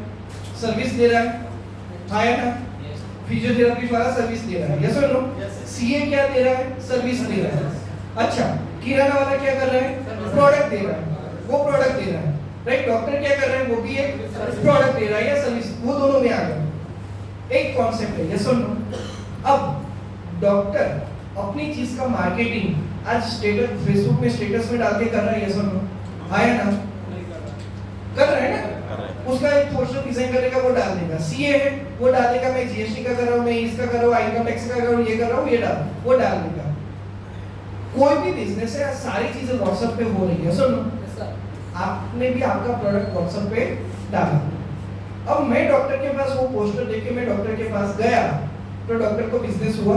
सर्विस दे रहा है, आया ना? फिजियोथेरापिस्ट वाला सर्विस दे रहा है, यस और नो? सीए क्या दे रहा है? सर्विस दे रहा है। अच्छा, किराना वाला क्या कर रहा है? प्रोडक्ट दे रहा है, वो प्रोडक्ट दे रहा है, राइट। डॉक्टर क्या कर रहे हैं? वो भी एक प्रोडक्ट दे रहा है या सर्विस, वो दोनों में आ गए, एक कॉन्सेप्ट है, यस और नो? अब डॉक्टर अपनी चीज का मार्केटिंग आज स्टेटस, फेसबुक में स्टेटस में डाल के कर रहा है, यस और नो? आया ना? कर रहा है ना? उसका एक पोस्टर डिजाइन करेगा, वो डाल देगा। सीए है, वो डाल देगा मैं जीएसटी का कर रहा हूँ, मैं इसका कर रहा हूँ, इनकम टैक्स का कर रहा हूँ, ये कर रहा हूँ, ये वो डाल देगा। कोई भी बिजनेस है, सारी चीजें व्हाट्सएप पे हो रही है, सुनो। आपने भी आपका प्रोडक्ट व्हाट्सएप पे डाला। अब मैं डॉक्टर के पास वो पोस्टर देख के मैं डॉक्टर के पास गया, तो डॉक्टर को बिजनेस हुआ।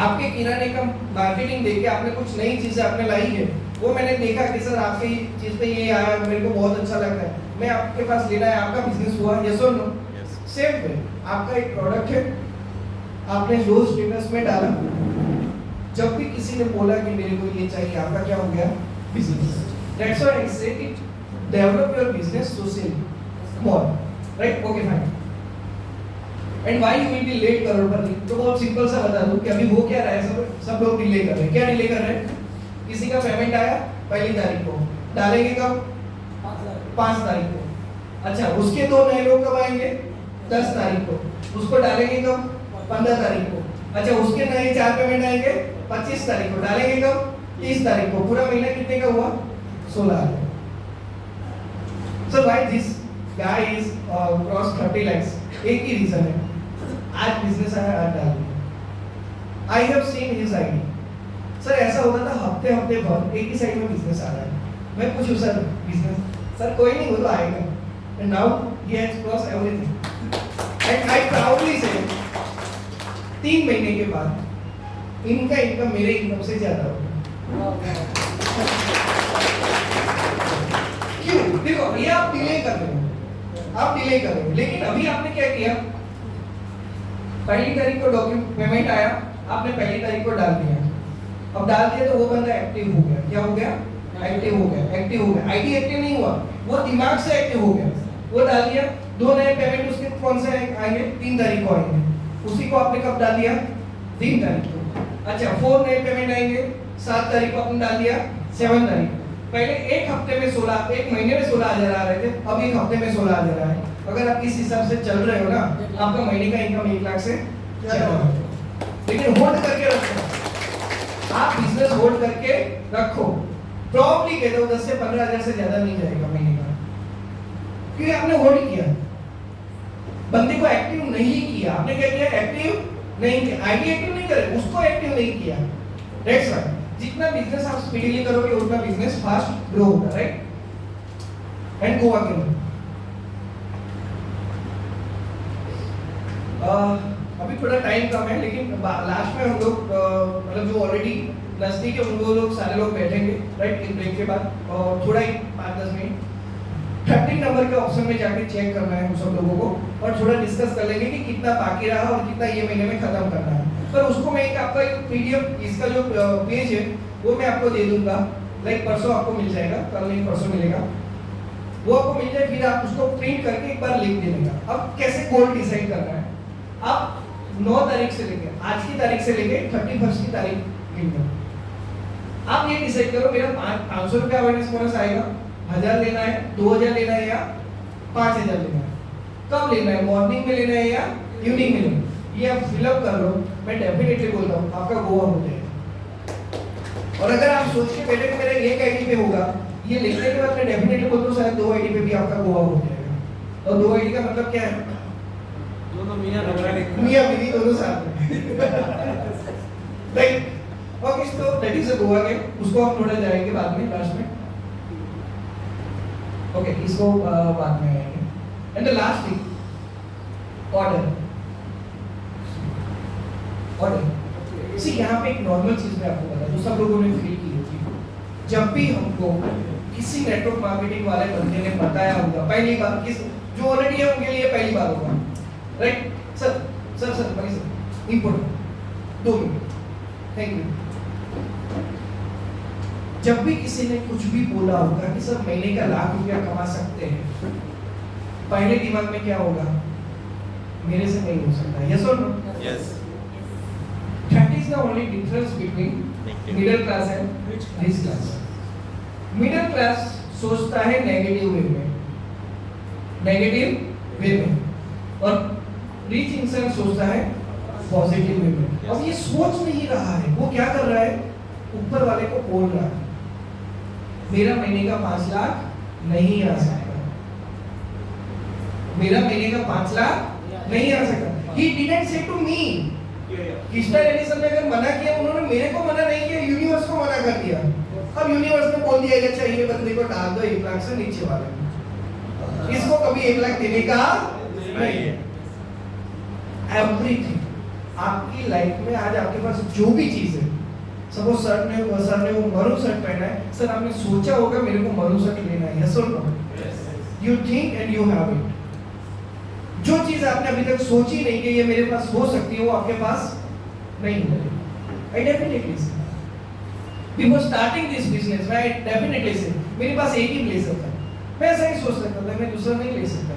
आपके किराने का मार्केटिंग देख के आपने कुछ नई चीजें आपने लाई है, वो मैंने देखा कि सर आपकी चीज पे ये आया, मेरे को बहुत अच्छा लग रहा है, मैं आपके पास लेना है, आपका बिजनेस हुआ, यस और नो? सेम वे आपका एक प्रोडक्ट है, आपने जो स्टेटस में डाला, जब भी किसी ने बोला कि मेरे को ये चाहिए, आपका क्या हो गया? Business. That's why I say कि develop your business socially more, right? Okay fine. And why you will be late crorepati? तो बहुत सिंपल सा बता दूं कि अभी हो क्या रहा है, सब लोग डिले कर रहे हैं। क्या डिले कर रहे हैं? किसी का पेमेंट आया 1 तारीख को, डालेंगे कब? 5 तारीख को। अच्छा, उसके 2 नए लोग कब आएंगे? 10 तारीख को। उसको डालेंगे कब? 15 तारीख को। अच्छा, उसके नए 4 पेमेंट आएंगे 25 तारीख को, डालेंगे कब? 30 तारीख को। पूरा महीना कितने का हुआ? 16। So why this guy is cross 30 lakhs? एक ही रीजन है, आज बिजनेस आया, आज डाल दिया। I have seen his ID. Sir ऐसा होता था हफ्ते भर एक ही साइड में बिजनेस आ रहा है, मैं पूछूं सर बिजनेस, सर कोई नहीं, वो तो आएगा। And now he has cross everything. And I proudly से 3 महीने के बाद इनका इनकम मेरे इनकम से ज्यादा हो गया। क्यों? देखो, ये आप डिले कर रहे हो, आप डिले कर रहे हो, लेकिन अभी आपने क्या किया? 1 तारीख को डॉक्यूमेंट पेमेंट आया, आपने 1 तारीख को डाल दिया। अब डाल दिया तो वो बंदा एक्टिव हो गया। क्या हो गया? एक्टिव हो गया, एक्टिव हो गया। आईडी एक्टिव नहीं हुआ, वो दिमाग से एक्टिव हो गया। वो डाल दिया, 2 नए पेमेंट उसके कौन से आएंगे? 3 तारीख को आएंगे। उसी को आपने कब डाल दिया? 3 तारीख को। अच्छा, 4 नए पेमेंट आएंगे 7 तारीख को, आपने डाल दिया 7 तारीख को। पहले एक हफ्ते में 16, एक महीने में 16,000 आ रहे थे, अब एक हफ्ते में 16,000 आए। अगर आप इस हिसाब से चल रहे हो ना, आपका महीने का इनकम 1 लाख से ज्यादा है। लेकिन होल्ड करके रखो, आप बिजनेस होल्ड करके रखो। प्रॉब्ली कहते हो 10 से 15,000 से ज्यादा नहीं जाएगा महीने का, क्योंकि आपने होल्ड किया, बंदे को एक्टिव नहीं किया। आपने क्या किया? एक्टिव नहीं किया। आईडी एक्टिव नहीं करे, उसको एक्टिव नहीं किया। दैट्स व्हाई जितना बिजनेस आप स्पीडली करोगे उतना बिजनेस फास्ट ग्रो होगा, राइट? And go again. अभी थोड़ा टाइम कम है, लेकिन लास्ट में हम लोग मतलब जो ऑलरेडी नजदीक है उन लोग सारे लोग बैठेंगे, राइट? इस ब्रेक के बाद, और थोड़ा ही 5-10 मिनट 30 नंबर के ऑप्शन में जाके चेक करना है हम सब लोगों को, और थोड़ा डिस्कस कर लेंगे कि कितना बाकी रहा और कितना ये महीने में खत्म करना है। पर उसको मैं एक आपका एक पीडीएफ, इसका जो पेज है वो मैं आपको दे दूंगा, लाइक परसों आपको मिल जाएगा, कल नहीं परसों मिलेगा, वो आपको मिल जाए। फिर आप उसको प्रिंट करके एक बार लिख देगा। अब कैसे गोल डिसाइड करना है? आप 9 तारीख से लेके, आज की तारीख से लेके 31 की तारीख गिनना। आप ये डिसाइड करो, मेरा 500 रुपया अवेयरनेस बोनस आएगा, 1000 लेना है, 2000 लेना है या 5000 लेना है? कब लेना है, मॉर्निंग में लेना है या इवनिंग में लेना है? ये आप फिलअप कर लो, मैं डेफिनेटली बोलता हूँ आपका गोवा हो जाएगा। और अगर आप सोच के बैठे कि मेरा एक आईडी पे होगा, ये लिखने के बाद मैं डेफिनेटली बोलता हूँ शायद 2 आईडी पे भी आपका गोवा हो जाएगा। और 2 आईडी का मतलब क्या है? दोनों मियां बीवी। मियां बीवी दोनों साथ में। राइट? और इस तो that is a Goa game, उसको हम थोड़ा जाएंगे बाद में लास्ट में। ओके, इसको बाद में आएंगे। And the last thing, order. Order see, यहाँ पे एक नॉर्मल चीज मैं आपको बता दूं, सब लोगों ने फील की होगी, जब भी हमको किसी नेटवर्क मार्केटिंग वाले बंदे ने बताया होगा पहली बार, किस जो ऑलरेडी है उनके लिए पहली बार होगा, राइट? सर सर सर भाई sir, important 2 minute, thank you. जब भी किसी ने कुछ भी बोला होगा कि सर महीने का ₹1,00,000 कमा सकते हैं, पहले दिमाग में क्या होगा? मेरे से नहीं हो सकता। यस और no? Yes. That is the only difference between middle class and rich class. Middle class सोचता है नेगेटिव वे में, नेगेटिव वे में, और रिच इंसान सोचता है पॉजिटिव वे में। अब ये सोच नहीं रहा है, वो क्या कर रहा है? ऊपर वाले को बोल रहा है मेरा महीने का 5 लाख नहीं आ सकता, मेरा महीने का 5 लाख नहीं आ सकता। He didn't say to me. किस्टा एडिसन ने अगर मना किया, उन्होंने मेरे को मना नहीं किया, यूनिवर्स को मना कर दिया। अब यूनिवर्स ने बोल दिया कि अच्छा ये बंदे को डाल दो 1 लाख से नीचे वाले, इसको कभी 1 लाख देने का नहीं है। एवरीथिंग आपकी लाइफ में आज आपके पास जो भी चीज है, सपोज सर ने वो मरून शर्ट पहना है, सर आपने सोचा होगा मेरे को मरून शर्ट लेना है, यस और no? You think and you have it. जो चीज आपने अभी तक सोची नहीं कि ये मेरे पास हो सकती है, वो आपके पास नहीं है। आई डेफिनेटली से बिफोर स्टार्टिंग दिस बिजनेस, मैं डेफिनेटली से मेरे पास एक ही ब्लेजर था, मैं ऐसा ही सोच सकता था, मैं दूसरा नहीं ले सकता।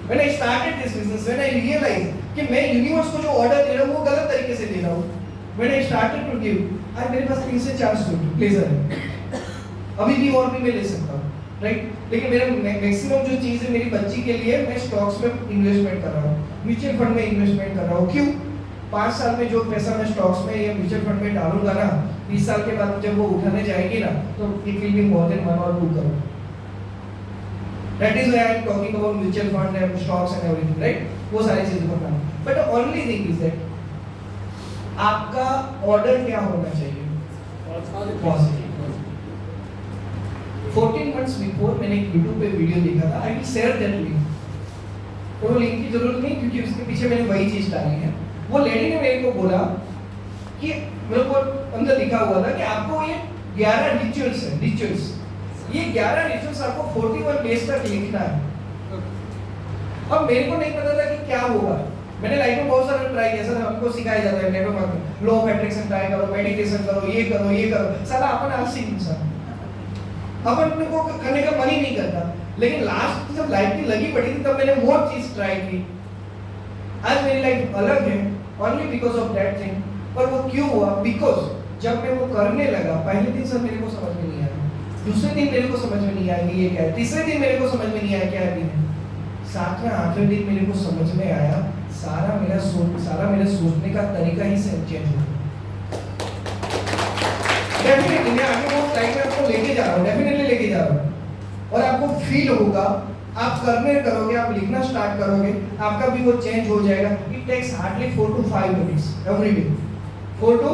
When I started this business, when I realized कि मैं यूनिवर्स को जो ऑर्डर दे रहा हूँ वो गलत तरीके से दे रहा हूँ, when I started to give, आज मेरे पास 3 से 4 सूट ब्लेजर है, अभी भी और भी मैं ले सकता हूँ, राइट? लेकिन मेरा मैक्सिमम जो चीज़ है मेरी बच्ची के लिए, मैं स्टॉक्स में इन्वेस्टमेंट कर रहा हूँ, म्यूचुअल फंड में इन्वेस्टमेंट कर रहा हूँ। क्यों? 5 साल में जो पैसा मैं स्टॉक्स में या म्यूचुअल फंड में डालूंगा ना, 20 साल के बाद जब वो उठाने जाएगी ना, तो it will be more than 1 or 2 crore. That is why I am talking about mutual fund and stocks and everything, right? वो सारी चीजें को करना। But the only thing is that आपका ऑर्डर क्या होना चाहिए? पॉजिटिव। 14 months before मैंने एक YouTube पे वीडियो देखा था, I will share that link। तो लिंक की जरूरत नहीं, क्योंकि उसके पीछे मैंने वही चीज डाली है। वो लेडी ने मेरे को बोला कि मेरे को अंदर लिखा हुआ था कि आपको ये 11 रिचुअल्स है, रिचुअल्स, ये 11 रिचुअल्स आपको 41 डेज तक लिखना है। अब मेरे को नहीं पता था कि क्या होगा। मैंने लाइफ में बहुत सारा ट्राई किया, सर हमको सिखाया जाता है network marketing, law of attraction try करो, मेडिटेशन करो, ये करो, ये करो। साला अपन आलसी इंसान, अपन को करने का मन ही नहीं करता। लेकिन लास्ट जब लाइफ की लगी पड़ी थी, तब मैंने वो चीज ट्राई की। आज मेरी लाइफ अलग है, only because of that thing. पर वो क्यों हुआ? बिकॉज जब मैं वो करने लगा, पहले दिन सर मेरे को समझ में नहीं आया, दूसरे दिन मेरे को समझ में नहीं आया कि ये क्या है, तीसरे दिन मेरे को समझ में नहीं आया क्या है, 7वें 8वें दिन मेरे को समझ में आया। सारा मेरा सोचने का तरीका ही से चेंज हो गया। डेफिनेटली मैं आगे वो टाइम में आपको लेके जा रहा हूँ, डेफिनेटली लेके जा रहा हूँ, और आपको फील होगा, आप करने करोगे, आप लिखना स्टार्ट करोगे, आपका भी वो चेंज हो जाएगा। It takes hardly 4 to 5 minutes every day, 4 to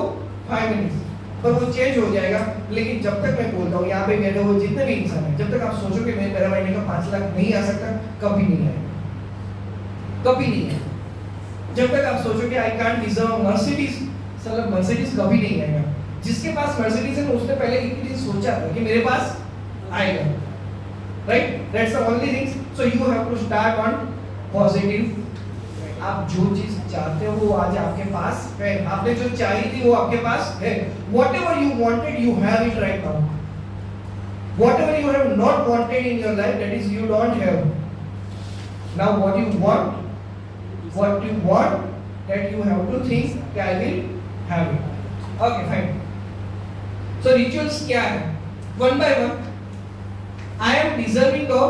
5 minutes, पर वो चेंज हो जाएगा। लेकिन जब तक मैं बोलता हूँ, यहाँ पे मेरे वो जितने भी इंसान हैं, जब तक आप सोचोगे मेरा महीने का 5 लाख नहीं आ सकता, कभी नहीं आएगा, कभी नहीं है। जब तक आप सोचोगे आई कांट डिजर्व मर्सिडीज, साला मर्सिडीज कभी नहीं आएगा। जिसके पास मर्सिडीज है उसने पहले इतनी चीज सोचा था कि मेरे पास आएगा, right? That's the only thing. So you have to start on positive. आप जो चीज चाहते हो वो आज आपके पास है, आपने जो चाहिए थी वो आपके पास है। Whatever you wanted, you have it right now. Whatever you have not wanted in your life, that is you don't have. Now what you want, that you have to think कि I will have it. Okay, fine. So rituals क्या है? One by one I am deserving of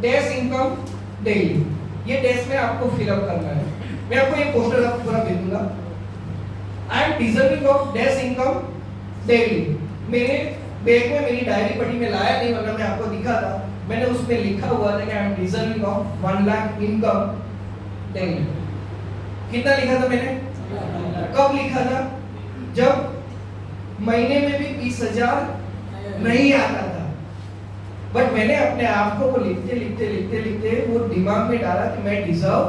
dash income daily. ये dash में आपको fill up करना है। मैं आपको ये पोस्टर आप पूरा भेज दूंगा। I am deserving of dash income daily. मेरे बैग में मेरी डायरी पड़ी, मैं लाया नहीं वरना मैं आपको दिखा था। मैंने उसमें लिखा हुआ था कि I am deserving of 1 lakh income daily. कितना लिखा था मैंने? कब लिखा था? जब महीने में भी 20,000 नहीं आता था, बट मैंने अपने आप को वो लिखते वो दिमाग में डाला कि मैं डिजर्व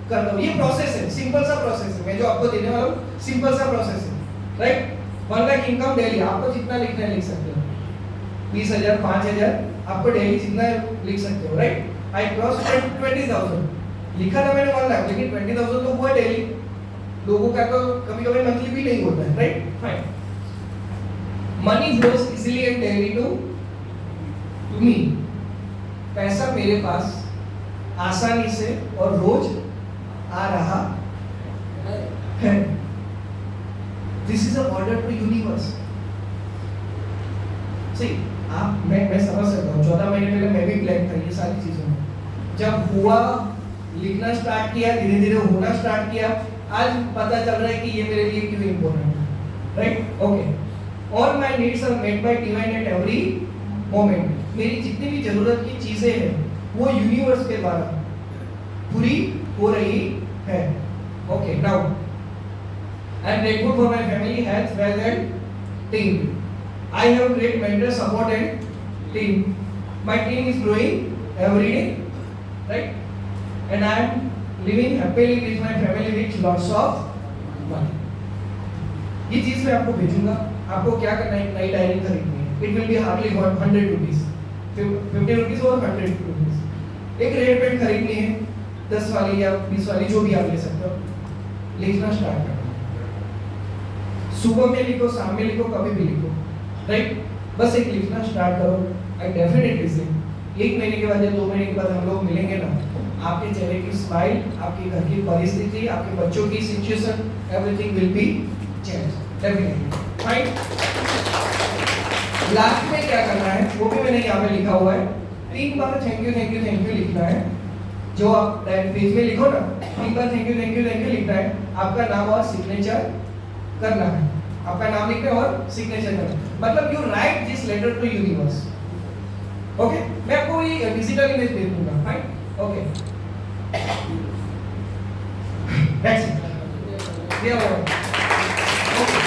करता हूँ। ये प्रोसेस है, सिंपल सा प्रोसेस है। मैं जो आपको देने वाला हूँ सिंपल सा प्रोसेस है, राइट? 1 लाख इनकम डेली, आपको जितना लिखना है लिख सकते हो। 20,000, 5,000 आपको डेली जितना लिख सकते हो, राइट? आई क्रॉस 20,000 लिखा था मैंने 1 लाख, लेकिन 20,000 तो हुआ डेली। लोगों का तो कभी-कभी मंथली भी नहीं होता है, right? Fine. Money flows easily and daily to me. पैसा मेरे पास आसानी से और रोज आ रहा है। This is a order to universe. See आप मैं समझ सकता हूँ, 14 महीने पहले मैं भी ब्लैंक था ये सारी चीजों में। जब हुआ, लिखना स्टार्ट किया, धीरे धीरे होना स्टार्ट किया, आज पता चल रहा है कि ये मेरे लिए क्यों इम्पोर्टेंट है, right? Okay. All my needs are met by divine at every moment. मेरी जितनी भी जरूरत की चीजें हैं वो यूनिवर्स के द्वारा पूरी हो रही है। Okay, now I am grateful for my family, health, wealth and team. I have great mentor support and team. My team is growing every day, right? And I am living happily with my family with lots of money. ये चीज मैं आपको भेजूंगा। आपको क्या करना है, एक नई डायरी खरीदनी है। It will be hardly 100 rupees, 50 rupees और 100 rupees। एक रेड पेन खरीदनी है, 10 वाली या 20 वाली, जो भी आप ले सकते हो। लिखना स्टार्ट करो। सुबह में लिखो, शाम में लिखो, कभी भी लिखो, राइट? बस एक लिखना स्टार्ट करो। आई डेफिनेटली से 1 महीने के बाद या 2 महीने के बाद हम लोग मिलेंगे ना, आपके चेहरे की स्माइल, आपके घर की परिस्थिति, आपके बच्चों की situation, everything will be change definitely, fine. Last में क्या करना है वो भी मैंने यहाँ पे लिखा हुआ है। 3 बार थैंक यू लिखना है। जो आप पेज में लिखो ना, 3 बार थैंक यू लिखना है। आपका नाम और सिग्नेचर करना है। आपका नाम लिखना है और सिग्नेचर करना है। मतलब you write this letter to universe. Okay, मैं आपको ये डिजिटल इमेज दे दूंगा, फाइन? Okay, that's it. ये हो ओके।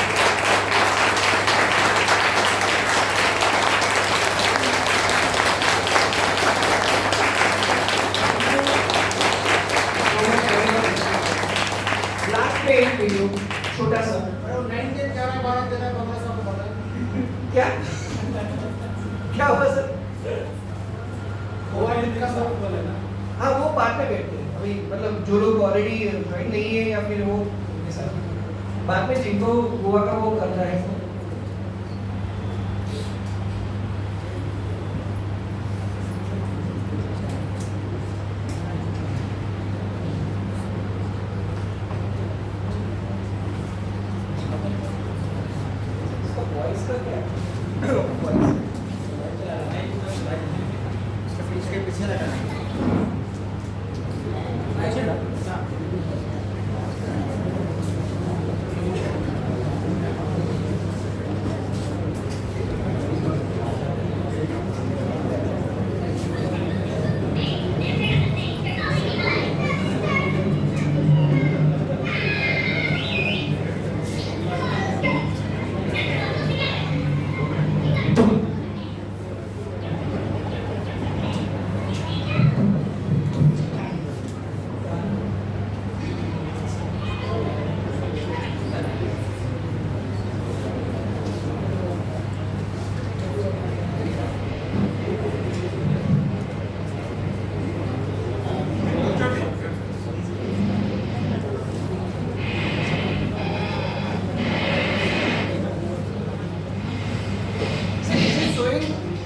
लास्ट में एक वीडियो छोटा सा, क्या क्या हुआ सर? हाँ, वो बाद में बैठते हैं अभी, मतलब जो लोग ऑलरेडी ज्वाइन नहीं है या फिर वो ऐसा बाद में जिनको गोवा का वो करना है। वॉइस का क्या इसके पीछे लगा है।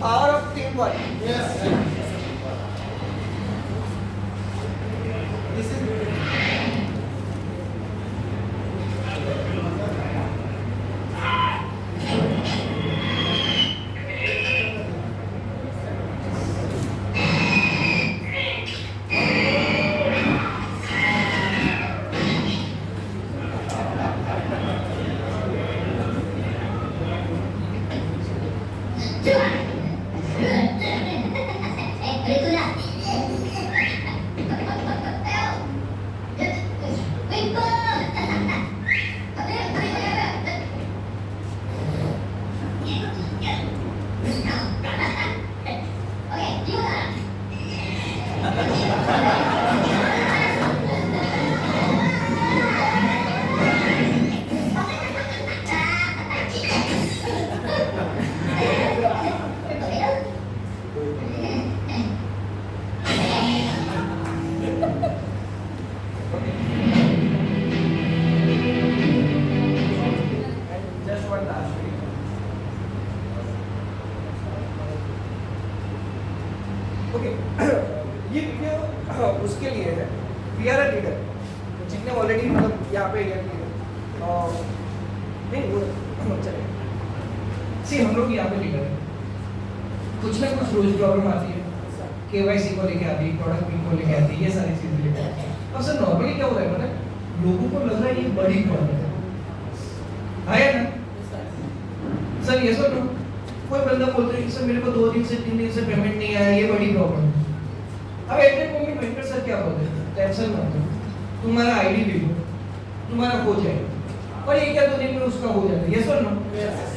power of teamwork. Yes. This is Just one last video. Okay. ये वीडियो उसके लिए है वी आर अ लीडर जितने ऑलरेडी मतलब यहाँ पे नहीं वो चले सी हम लोग यहाँ पे लीडर है कुछ ना कुछ रोज प्रॉब्लम आती है केवाईसी को लेके आती है प्रोडक्ट पिन को लेके आती है ये सारी चीजें लेके आती है अब सर नॉर्मली क्या होता है मतलब लोगों को लग रहा है ये बड़ी प्रॉब्लम है आया ना सर ये सर कोई बंदा बोलता है कि सर मेरे को 2 दिन से 3 दिन से पेमेंट नहीं आया ये बड़ी प्रॉब्लम है अब एक दिन मम्मी वेंकट सर क्या बोलते हैं टेंशन मत लो तुम्हारा आईडी ले लो तुम्हारा हो जाएगा और ये क्या 2 दिन में उसका हो जाएगा यस और no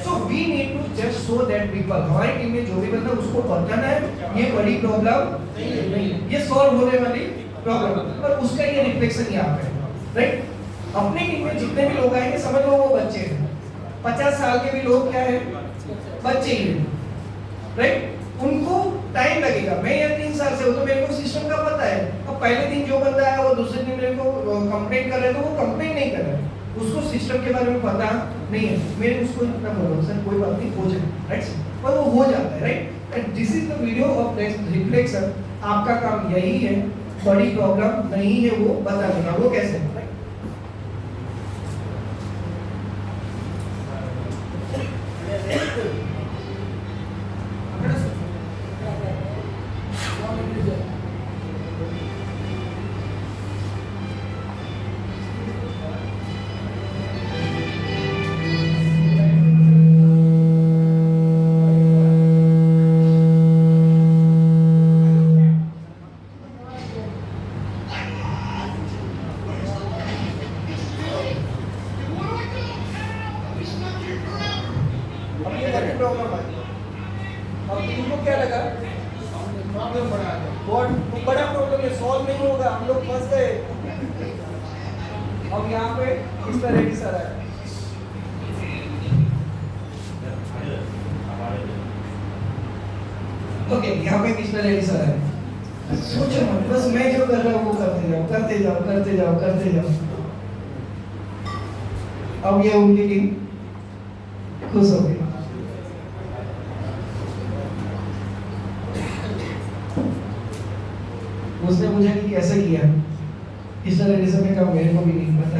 so we need to just show that people हमारी टीम में जो भी बंदा उसको बताना है ये बड़ी प्रॉब्लम नहीं है ये सॉल्व होने वाली प्रॉब्लम और उसका ये रिफ्लेक्शन यहाँ पे राइट अपनी टीम में जितने भी लोग आएंगे समझ लो वो बच्चे हैं 50 साल के भी लोग क्या है बच्चे ही हैं राइट उनको टाइम लगेगा मैं यहाँ 3 साल से हूँ तो मेरे को सिस्टम का पता है अब पहले दिन जो बंदा आया वो दूसरे दिन मेरे को कंप्लेंट कर रहा है तो वो कंप्लेंट नहीं कर रहा है उसको सिस्टम के बारे में पता नहीं है मेरे उसको इतना बोलो सर कोई बात नहीं हो जाए राइट और वो हो जाता है right and this is the video of reflection आपका काम यही है बड़ी प्रॉब्लम नहीं है वो बता देना वो कैसे है अब ये बड़ी प्रॉब्लम आई अब इनको क्या लगा प्रॉब्लम बड़ा है बहुत बड़ा प्रॉब्लम है सॉल्व नहीं होगा हम लोग फंस गए अब यहाँ पे इस तरह की सर है ओके यहाँ पे किस तरह की सर है सोचो मत बस मैं जो कर रहा हूँ वो करते जाओ करते जाओ करते जाओ करते जाओ अब ये उनकी टीम खुश हो गई उसने मुझे नहीं कैसे किया इस तरह रीजन में काम मेरे को भी नहीं पता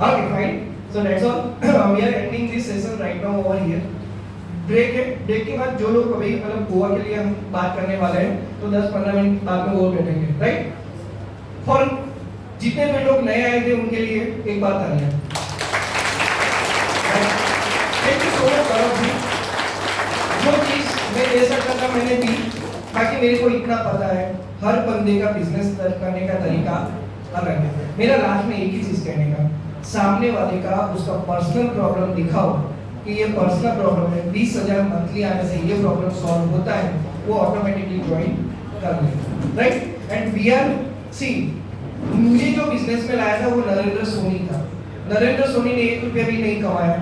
okay fine so that's all we are ending this session right now over here break है ब्रेक के बाद जो लोग अभी मतलब गोवा के लिए हम बात करने वाले हैं तो 10-15 मिनट बाद में और बैठेंगे राइट फॉर जितने भी लोग नए आए थे उनके लिए एक बात आ रही है थैंक यू सो मच जो चीज मैं दे सकता था मैंने दी बाकी मेरे को इतना पता है हर बंदे का बिजनेस करने का तरीका अलग है मेरा लास्ट में एक ही चीज कहने का सामने वाले का उसका पर्सनल प्रॉब्लम दिखाओ कि ये पर्सनल प्रॉब्लम है 20,000 मंथली आने से ये प्रॉब्लम सॉल्व होता है वो ऑटोमेटिकली ज्वाइन कर ले right and we are see मुझे जो बिजनेस में लाया था वो नरेंद्र सोनी था नरेंद्र सोनी ने 1 रुपया भी नहीं कमाया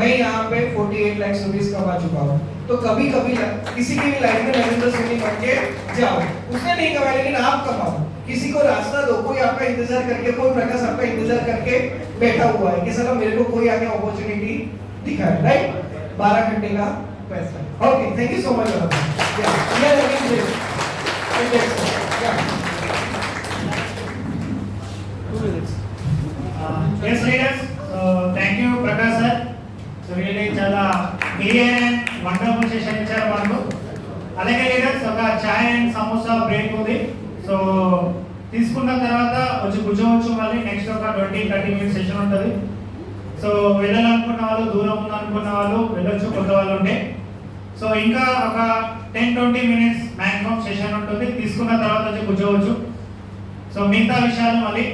मैं यहाँ पे 48 लाख रुपीस कमा चुका हूँ तो कभी कभी किसी की भी लाइफ में नरेंद्र सोनी बन के जाओ उसने नहीं कमाया लेकिन आप कमाओ किसी को रास्ता दो कोई आपका इंतजार करके कोई प्रकाश आपका इंतजार करके बैठा हुआ है कि साला मेरे को कोई आगे अपॉर्चुनिटी दिखाए राइट 12 घंटे का पैसा okay thank you so much Yes, leaders. Thank you, Prakash sir. So really చాలా clear and wonderful session ఇచ్చారు మనకు. అలాగే లీడర్స్ ఒక చాయ్ అండ్ సమోసా బ్రేక్ ఉంది. సో తీసుకున్న తర్వాత వచ్చి కూర్చోవచ్చు మళ్ళీ నెక్స్ట్ ఒక 20-30 మినిట్స్ సెషన్ ఉంటుంది. సో వెళ్ళాలనుకున్న వాళ్ళు దూరం ఉందనుకున్న వాళ్ళు వెళ్ళొచ్చు కొత్త వాళ్ళు ఉంటే సో ఇంకా ఒక 10-20 మినిట్స్ మాక్సిమం సెషన్ ఉంటుంది, తీసుకున్న తర్వాత వచ్చి కూర్చోవచ్చు. సో మిగతా విషయాలు మళ్ళీ